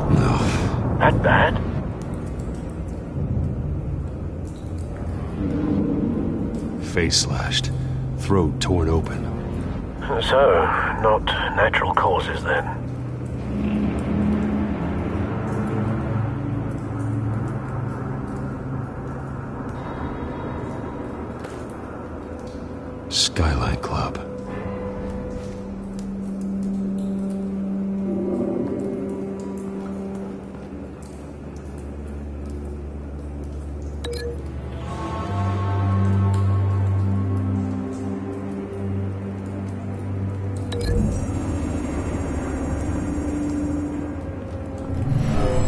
No. That bad? Face slashed, throat torn open. So, not natural causes then. Skyline Club.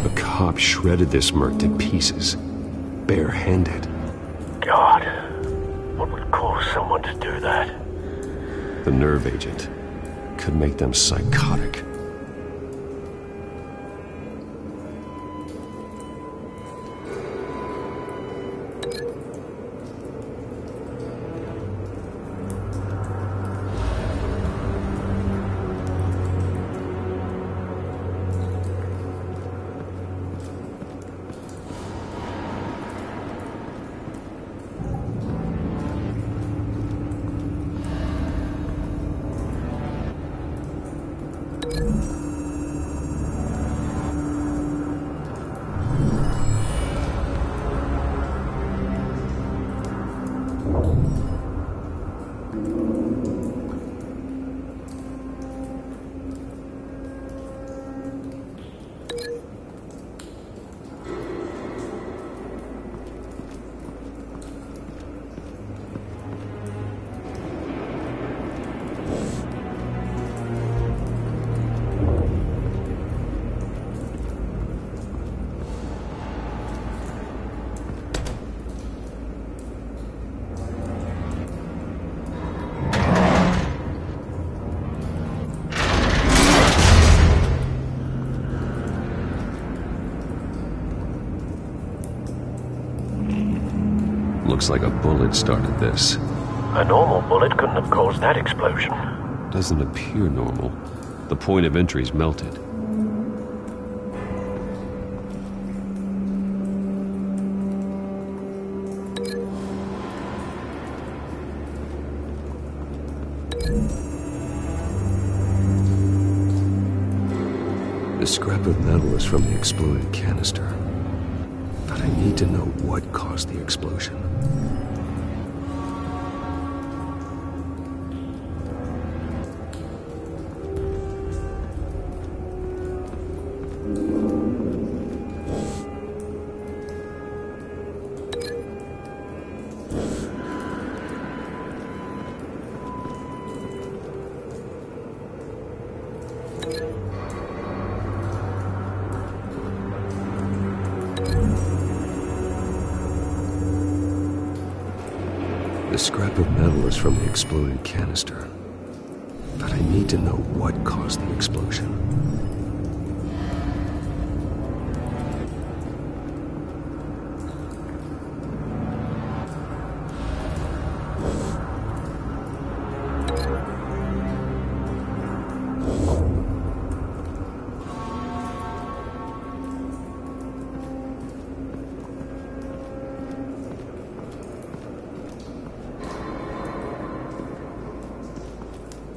A cop shredded this merc to pieces, bare-handed. God, what would cause someone to do that? The nerve agent could make them psychotic. Looks like a bullet started this. A normal bullet couldn't have caused that explosion. Doesn't appear normal. The point of entry's melted. The scrap of metal is from the exploded canister. But I need to know what caused the explosion. The scrap of metal is from the exploded canister. But I need to know what caused the explosion.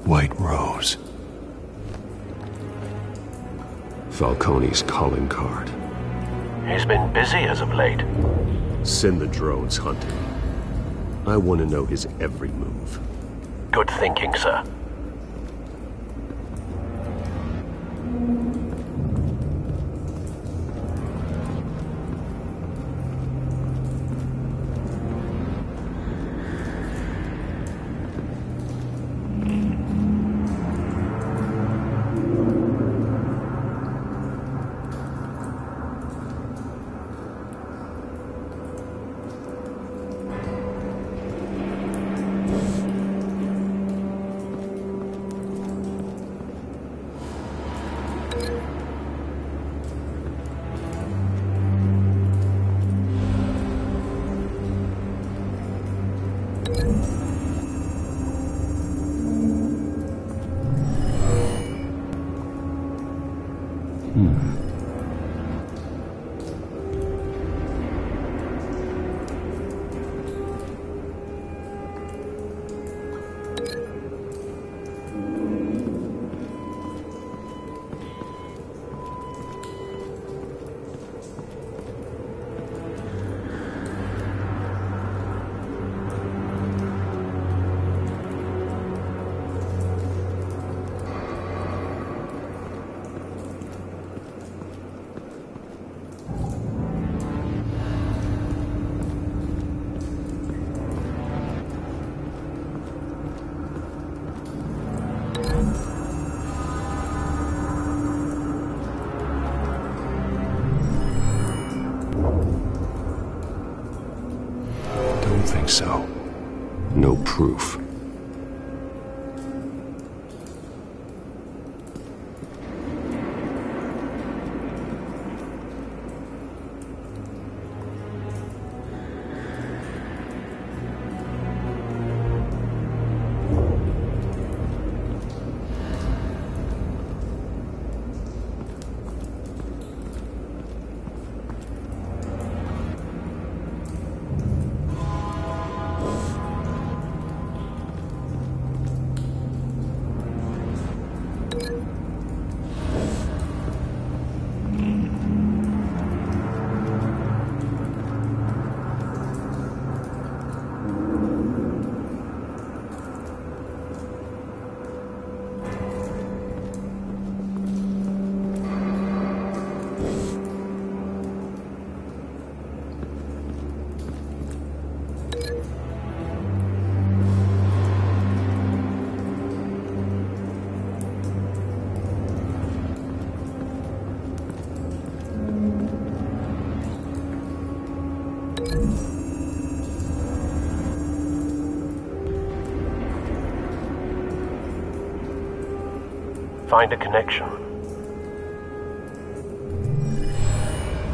White Rose. Falcone's calling card. He's been busy as of late. Send the drones hunting. I want to know his every move. Good thinking, sir. So, no proof. Find a connection.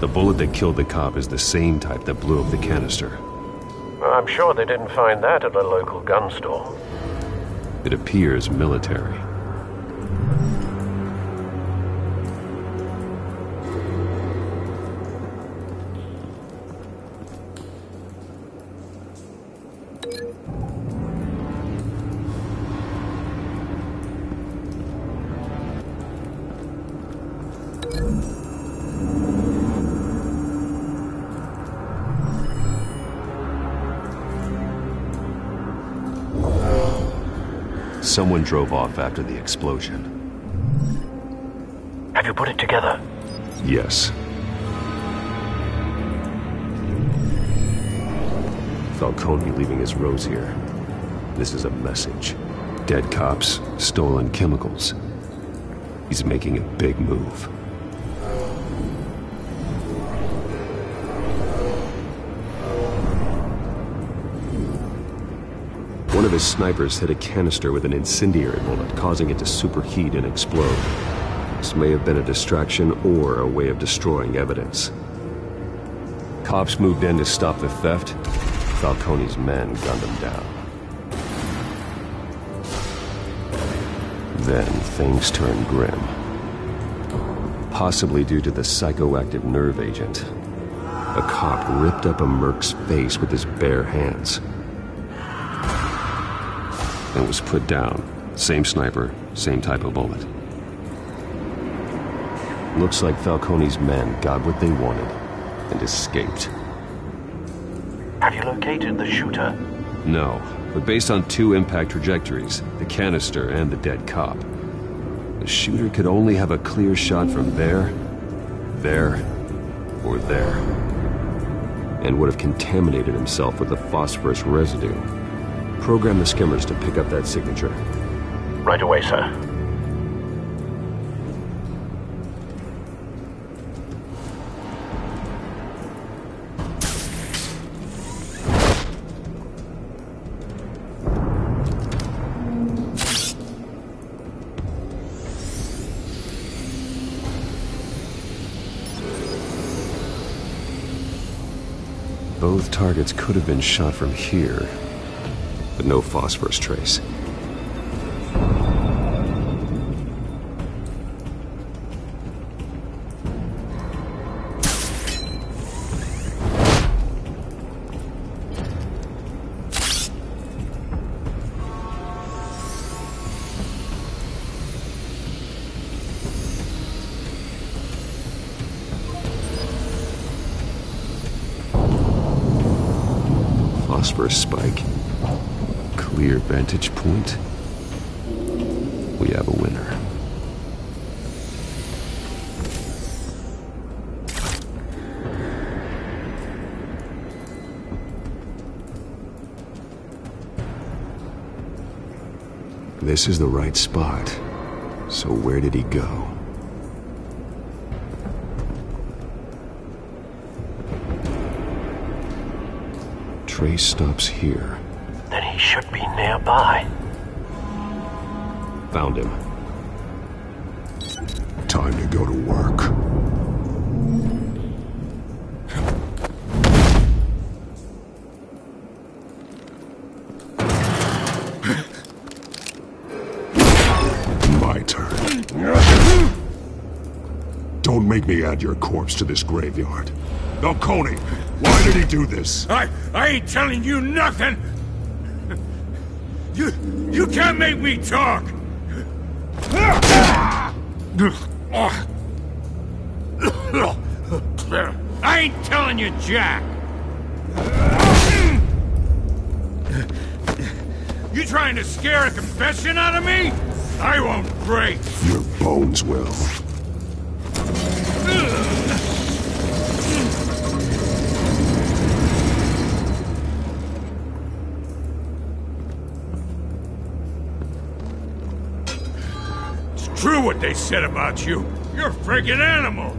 The bullet that killed the cop is the same type that blew up the canister. I'm sure they didn't find that at a local gun store. It appears military. Someone drove off after the explosion. Have you put it together? Yes. Falcone leaving his rose here. This is a message. Dead cops, stolen chemicals. He's making a big move. One of his snipers hit a canister with an incendiary bullet, causing it to superheat and explode. This may have been a distraction or a way of destroying evidence. Cops moved in to stop the theft. Falcone's men gunned him down. Then things turned grim. Possibly due to the psychoactive nerve agent. A cop ripped up a merc's face with his bare hands. And was put down. Same sniper, same type of bullet. Looks like Falcone's men got what they wanted and escaped. Have you located the shooter? No, but based on two impact trajectories, the canister and the dead cop, the shooter could only have a clear shot from there, or there, and would have contaminated himself with the phosphorus residue. Program the skimmers to pick up that signature. Right away, sir. Both targets could have been shot from here. but no phosphorus trace. Phosphorus spike. Clear vantage point. We have a winner. This is the right spot. So where did he go? Trace stops here. Then he should be nearby. Found him. Time to go to work. My turn. Don't make me add your corpse to this graveyard. Falcone, why did he do this? I ain't telling you nothing! You can't make me talk! I ain't telling you jack! You trying to scare a confession out of me? I won't break! Your bones will. True what they said about you. You're a friggin' animal.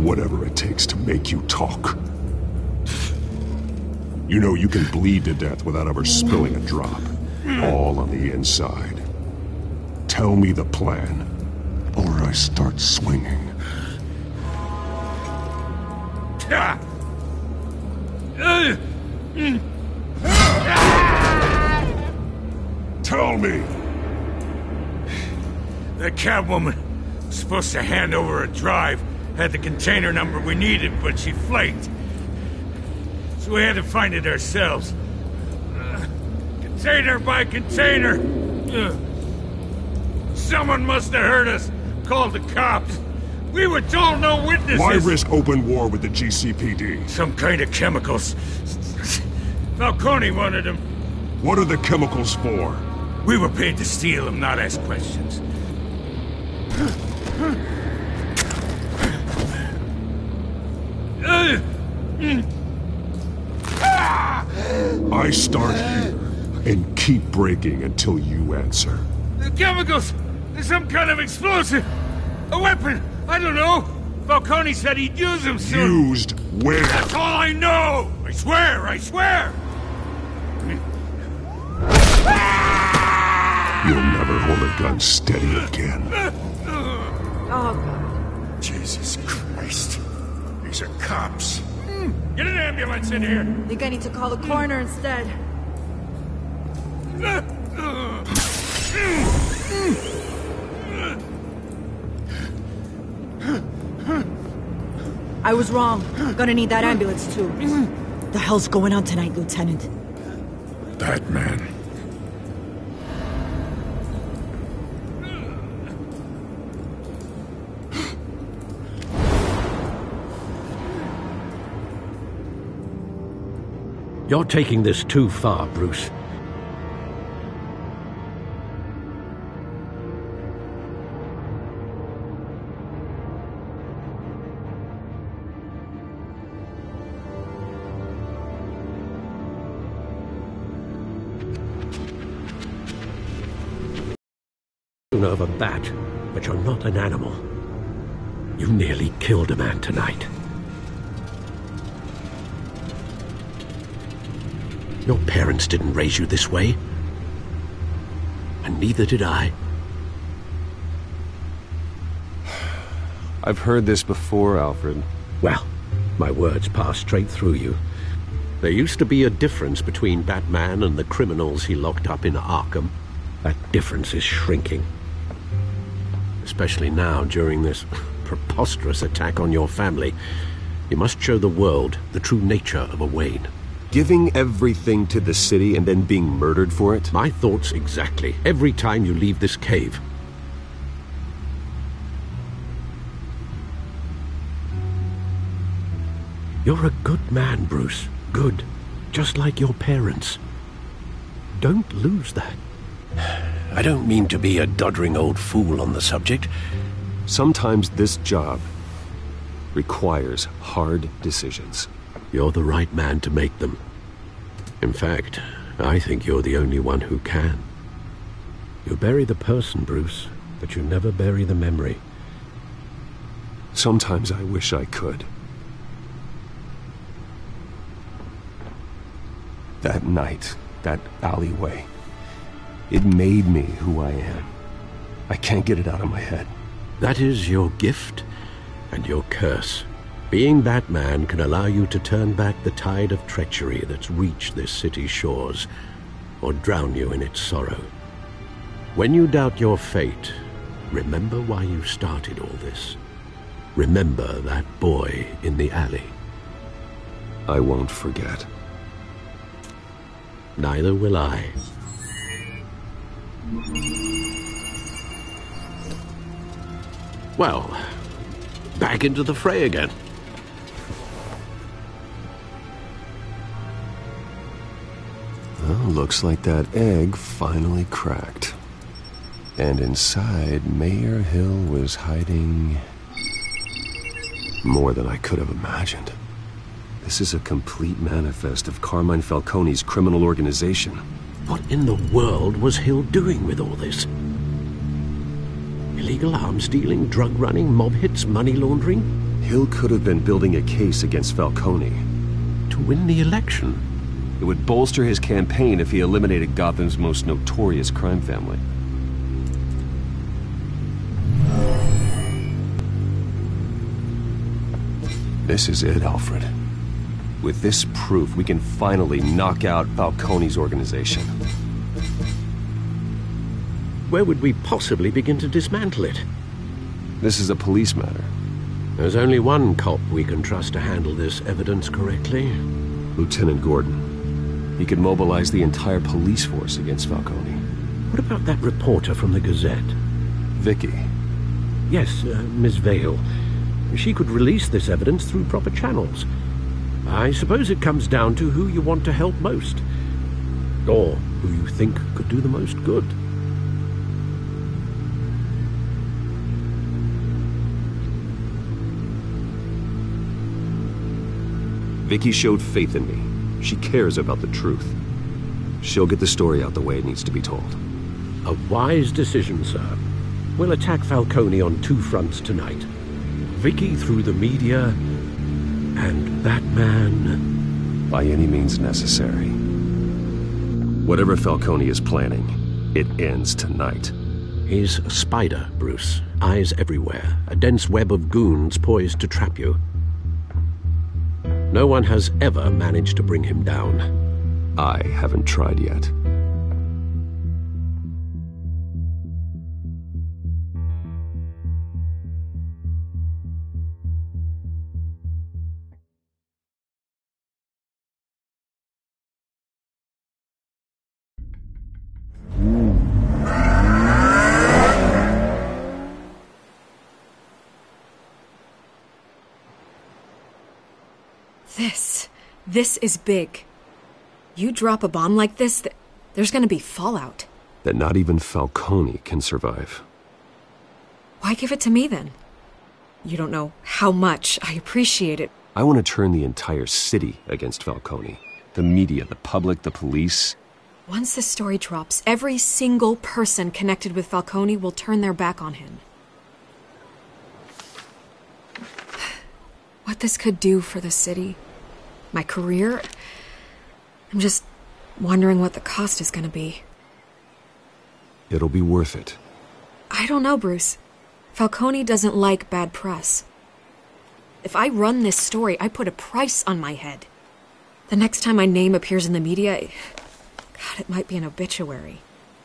Whatever it takes to make you talk. You know you can bleed to death without ever spilling a drop. All on the inside. Tell me the plan, or I start swinging. Tell me! The Catwoman was supposed to hand over a drive, had the container number we needed, but she flaked. So we had to find it ourselves. Container by container! Someone must have heard us, called the cops. We were told no witnesses! Why risk open war with the GCPD? Some kind of chemicals. Falcone wanted them. What are the chemicals for? We were paid to steal them, not ask questions. I start here and keep breaking until you answer. The chemicals! There's some kind of explosive! A weapon! I don't know! Falcone said he'd use them soon! Used where? That's all I know! I swear! I swear! You'll never hold a gun steady again. Oh, Jesus Christ. These are cops. Get an ambulance in here! Think I need to call the coroner instead. I was wrong. Gonna need that ambulance too. The hell's going on tonight, Lieutenant? That man. You're taking this too far, Bruce. Of a bat, but you're not an animal. You nearly killed a man tonight. Your parents didn't raise you this way. And neither did I. I've heard this before, Alfred. Well, My words pass straight through you. There used to be a difference between Batman and the criminals he locked up in Arkham. That difference is shrinking. Especially now, during this preposterous attack on your family. You must show the world the true nature of a Wayne. Giving everything to the city and then being murdered for it? My thoughts exactly. Every time you leave this cave. You're a good man, Bruce. Good. Just like your parents. Don't lose that. I don't mean to be a doddering old fool on the subject. Sometimes this job requires hard decisions. You're the right man to make them. In fact, I think you're the only one who can. You bury the person, Bruce, but you never bury the memory. Sometimes I wish I could. That night, that alleyway, it made me who I am. I can't get it out of my head. That is your gift and your curse. Being Batman can allow you to turn back the tide of treachery that's reached this city's shores, or drown you in its sorrow. When you doubt your fate, remember why you started all this. Remember that boy in the alley. I won't forget. Neither will I. Well, back into the fray again. Well, looks like that egg finally cracked. And inside, Mayor Hill was hiding more than I could have imagined. This is a complete manifest of Carmine Falcone's criminal organization. What in the world was Hill doing with all this? Illegal arms dealing, drug running, mob hits, money laundering? Hill could have been building a case against Falcone. To win the election? It would bolster his campaign if he eliminated Gotham's most notorious crime family. This is it, Alfred. With this proof, we can finally knock out Falcone's organization. Where would we possibly begin to dismantle it? This is a police matter. There's only one cop we can trust to handle this evidence correctly. Lieutenant Gordon. He could mobilize the entire police force against Falcone. What about that reporter from the Gazette? Vicky. Yes, Miss Vale. She could release this evidence through proper channels. I suppose it comes down to who you want to help most. Or who you think could do the most good. Vicky showed faith in me. She cares about the truth. She'll get the story out the way it needs to be told. A wise decision, sir. We'll attack Falcone on two fronts tonight. Vicky through the media, and Batman... by any means necessary. Whatever Falcone is planning, it ends tonight. He's a spider, Bruce. Eyes everywhere. A dense web of goons poised to trap you. No one has ever managed to bring him down. I haven't tried yet. This is big. You drop a bomb like this, there's gonna be fallout. That not even Falcone can survive. Why give it to me, then? You don't know how much I appreciate it. I want to turn the entire city against Falcone. The media, the public, the police. Once this story drops, every single person connected with Falcone will turn their back on him. What this could do for the city, my career, I'm just wondering what the cost is gonna be. It'll be worth it. I don't know, Bruce. Falcone doesn't like bad press. If I run this story, I put a price on my head. The next time my name appears in the media, God, it might be an obituary.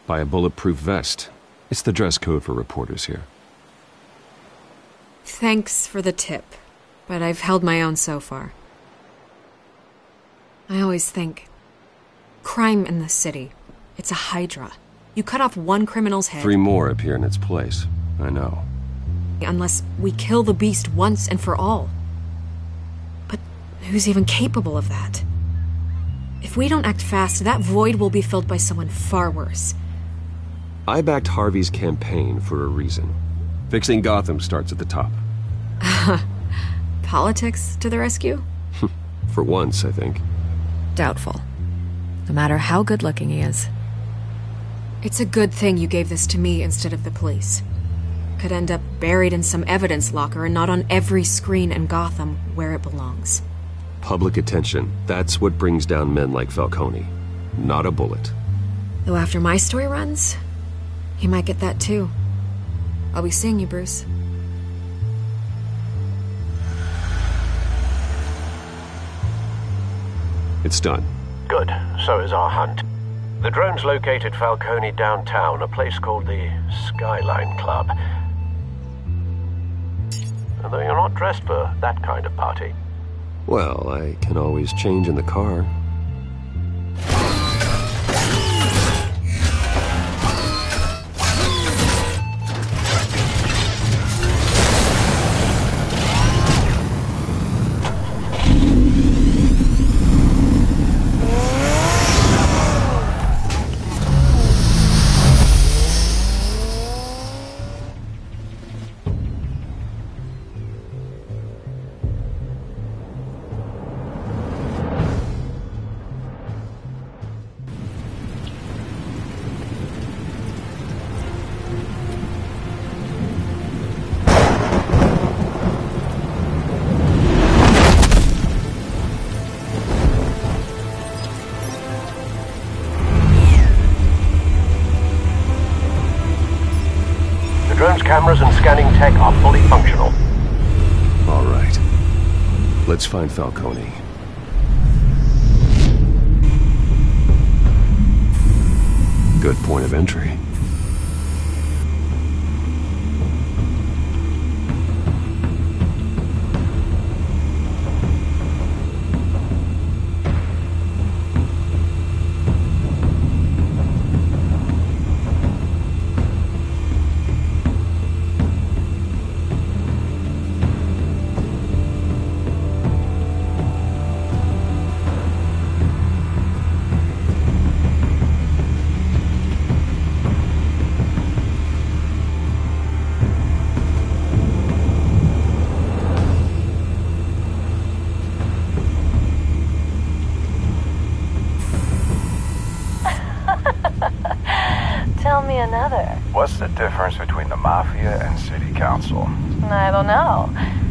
Buy a bulletproof vest. It's the dress code for reporters here. Thanks for the tip, but I've held my own so far. I always think, crime in the city, it's a hydra. You cut off one criminal's head... 3 more appear in its place. I know. Unless we kill the beast once and for all. But who's even capable of that? If we don't act fast, that void will be filled by someone far worse. I backed Harvey's campaign for a reason. Fixing Gotham starts at the top. Politics to the rescue? For once, I think. Doubtful. No matter how good-looking he is. It's a good thing you gave this to me instead of the police. Could end up buried in some evidence locker and not on every screen in Gotham where it belongs. Public attention. That's what brings down men like Falcone. Not a bullet. Though after my story runs, he might get that too. I'll be seeing you, Bruce. It's done. Good. So is our hunt. The drone's located Falcone downtown, a place called the Skyline Club. Although you're not dressed for that kind of party. Well, I can always change in the car. Cameras and scanning tech are fully functional. All right. Let's find Falcone. Good point of entry. What's the difference between the Mafia and City Council? I don't know.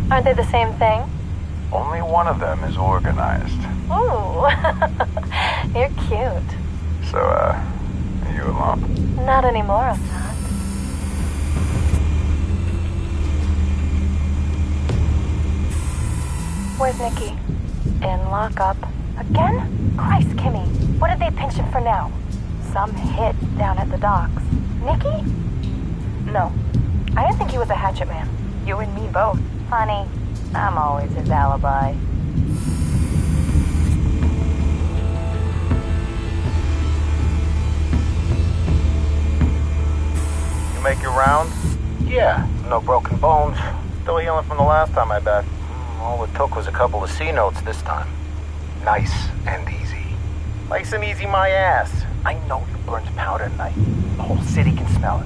Aren't they the same thing? Only one of them is organized. Ooh, you're cute. So, are you alone? Not anymore, I'm not. Where's Nicky? In lockup. Again? Christ, Kimmy. What did they pinch him for now? Some hit down at the docks. Nicky? No. I didn't think he was a hatchet man. You and me both. Honey, I'm always his alibi. You make your rounds? Yeah, no broken bones. Still healing from the last time I bet. All it took was a couple of C notes this time. Nice and easy. Nice and easy my ass. I know who burns powder at night. The whole city can smell it.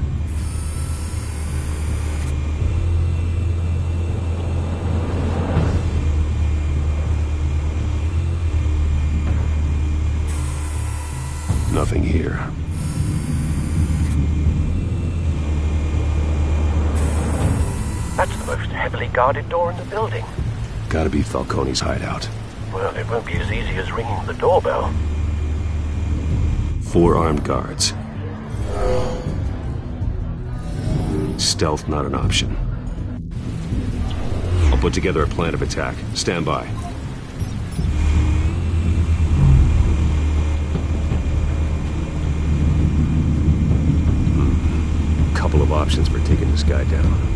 Nothing here. That's the most heavily guarded door in the building. Gotta be Falcone's hideout. Well, it won't be as easy as ringing the doorbell. 4 armed guards. Stealth not an option. I'll put together a plan of attack. Stand by. Couple of options for taking this guy down.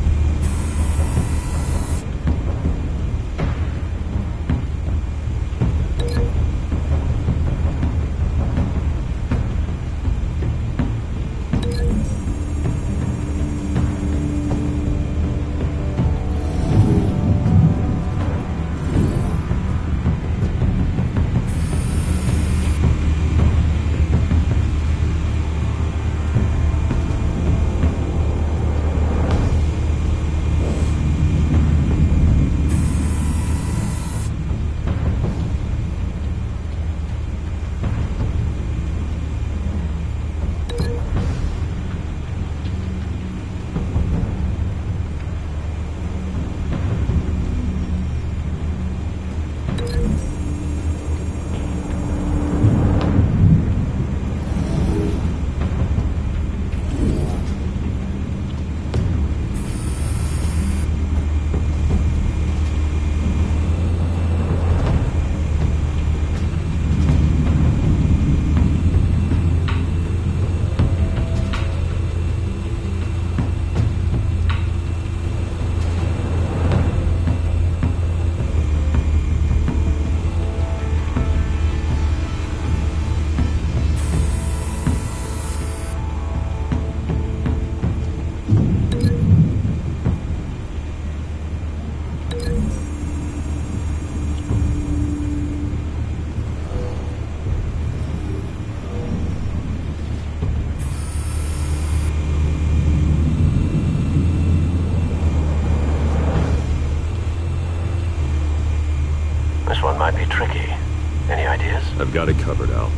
This one might be tricky. Any ideas? I've got it covered, Al.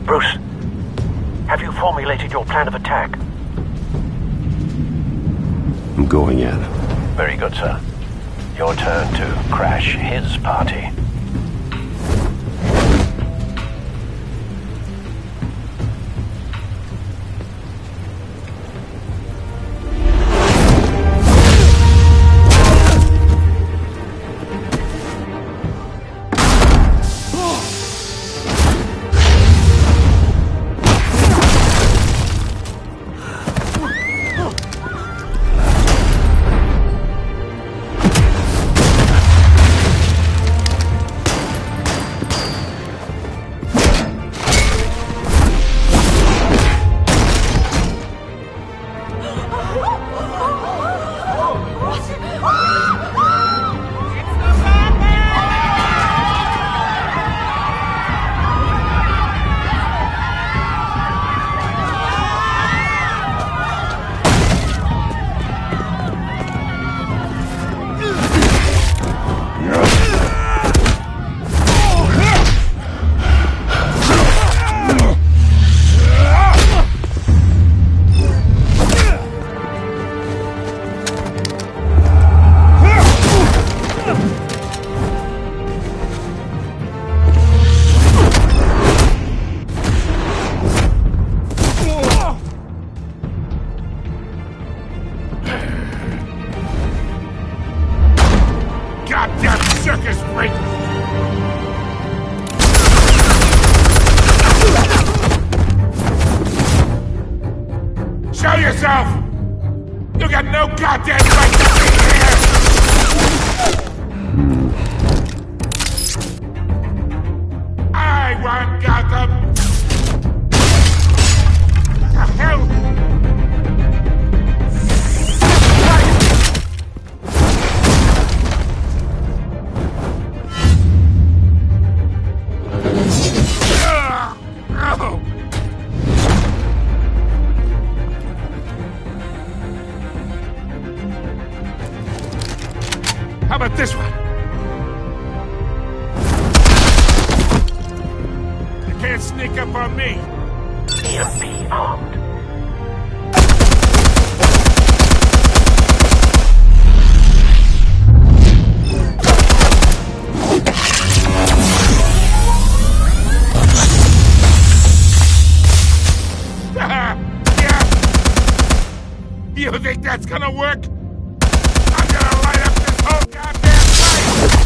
Bruce, have you formulated your plan of attack? I'm going in. Very good, sir. Your turn to crash his party. suckers free! Show yourself! You got no goddamn right to be here! I want Gotham! What the hell? How about this one? You can't sneak up on me. EMP armed. Yeah. You think that's gonna work? I'm gonna light up this whole goddamn place!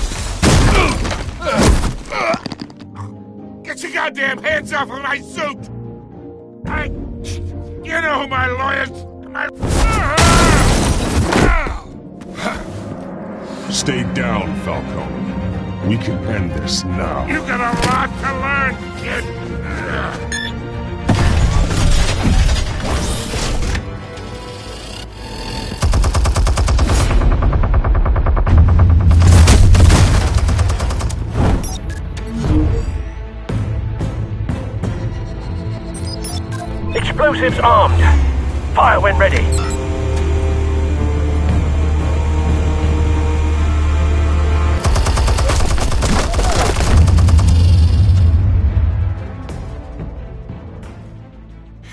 Get your goddamn hands off of my suit! You know who my lawyers... Stay down, Falcone. We can end this now. You got a lot to learn, kid! Explosives armed. Fire when ready.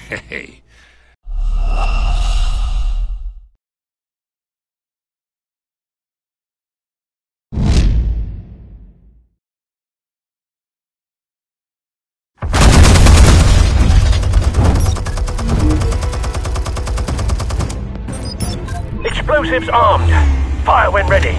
Hey. Explosives armed. Fire when ready.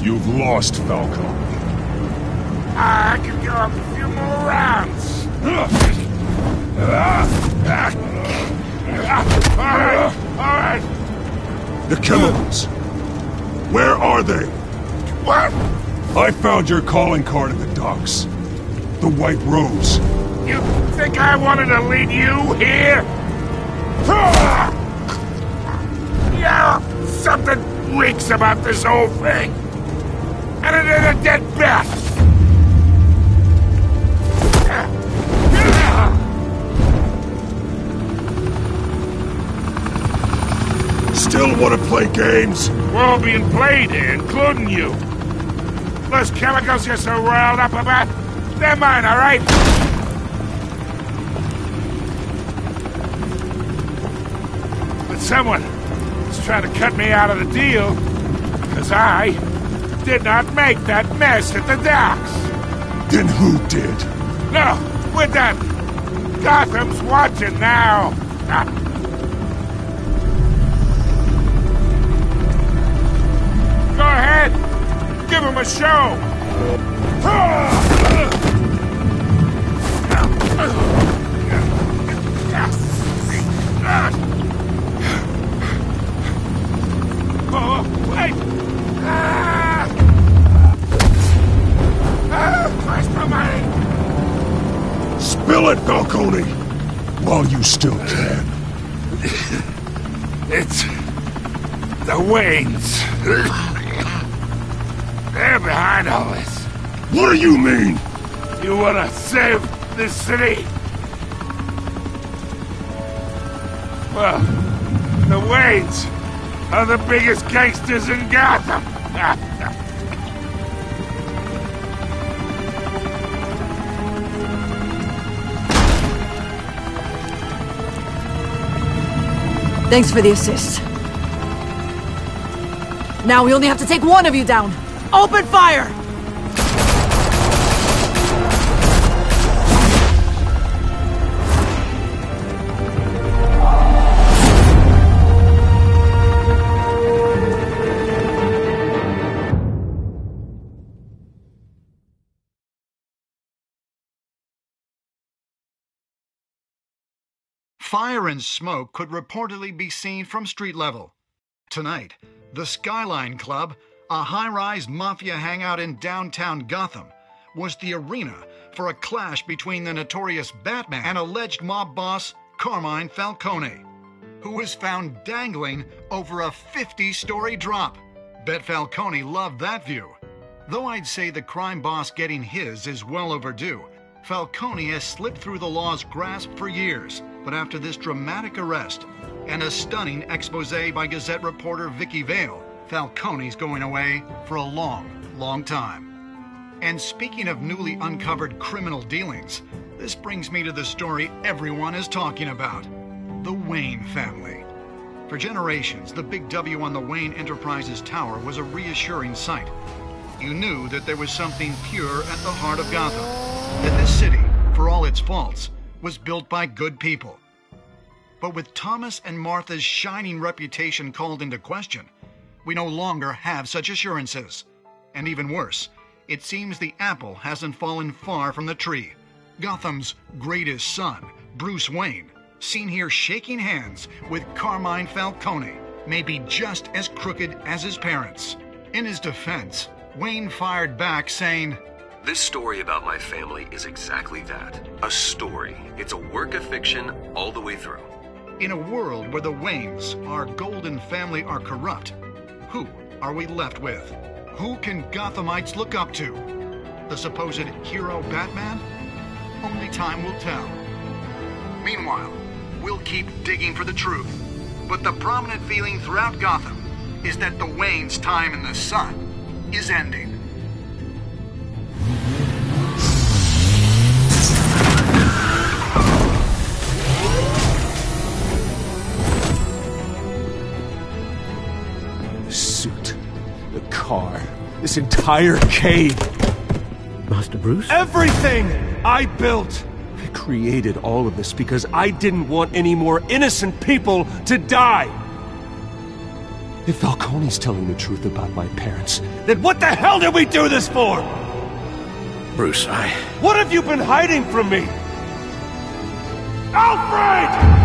You've lost, Falcone. I can go up a few more rounds. All right. The chemicals. Where are they? What? I found your calling card in the docks. The White Rose. You think I wanted to lead you here? Yeah, something reeks about this whole thing. And it is a dead bat. Still want to play games? We're all being played here, including you. Those chemicals you're so riled up about, they're mine, all right? But someone is trying to cut me out of the deal, because I did not make that mess at the docks. Then who did? No, we're done. Gotham's watching now. Go ahead. Give him a show. Oh, wait. Christ almighty. Spill it, Falcone! While you still can. It's the Waynes. They're behind all this. What do you mean? You wanna save this city? Well, the Waynes are the biggest gangsters in Gotham. Thanks for the assist. Now we only have to take one of you down. Open fire! Fire and smoke could reportedly be seen from street level. Tonight, the Skyline Club, a high-rise mafia hangout in downtown Gotham, was the arena for a clash between the notorious Batman and alleged mob boss Carmine Falcone, who was found dangling over a 50-story drop. Bet Falcone loved that view. Though I'd say the crime boss getting his is well overdue, Falcone has slipped through the law's grasp for years. But after this dramatic arrest and a stunning expose by Gazette reporter Vicky Vale, Falcone's going away for a long, long time. And speaking of newly uncovered criminal dealings, this brings me to the story everyone is talking about: the Wayne family. For generations, the big W on the Wayne Enterprises Tower was a reassuring sight. You knew that there was something pure at the heart of Gotham, that this city, for all its faults, was built by good people. But with Thomas and Martha's shining reputation called into question, we no longer have such assurances. And even worse, it seems the apple hasn't fallen far from the tree. Gotham's greatest son, Bruce Wayne, seen here shaking hands with Carmine Falcone, may be just as crooked as his parents. In his defense, Wayne fired back saying, "This story about my family is exactly that. A story. It's a work of fiction all the way through." In a world where the Waynes, our golden family, are corrupt, who are we left with? Who can Gothamites look up to? The supposed hero Batman? Only time will tell. Meanwhile, we'll keep digging for the truth. But the prominent feeling throughout Gotham is that the Waynes' time in the sun is ending. The car. This entire cave. Master Bruce? Everything I built! I created all of this because I didn't want any more innocent people to die! If Falcone's telling the truth about my parents, then what the hell did we do this for? Bruce, What have you been hiding from me? Alfred!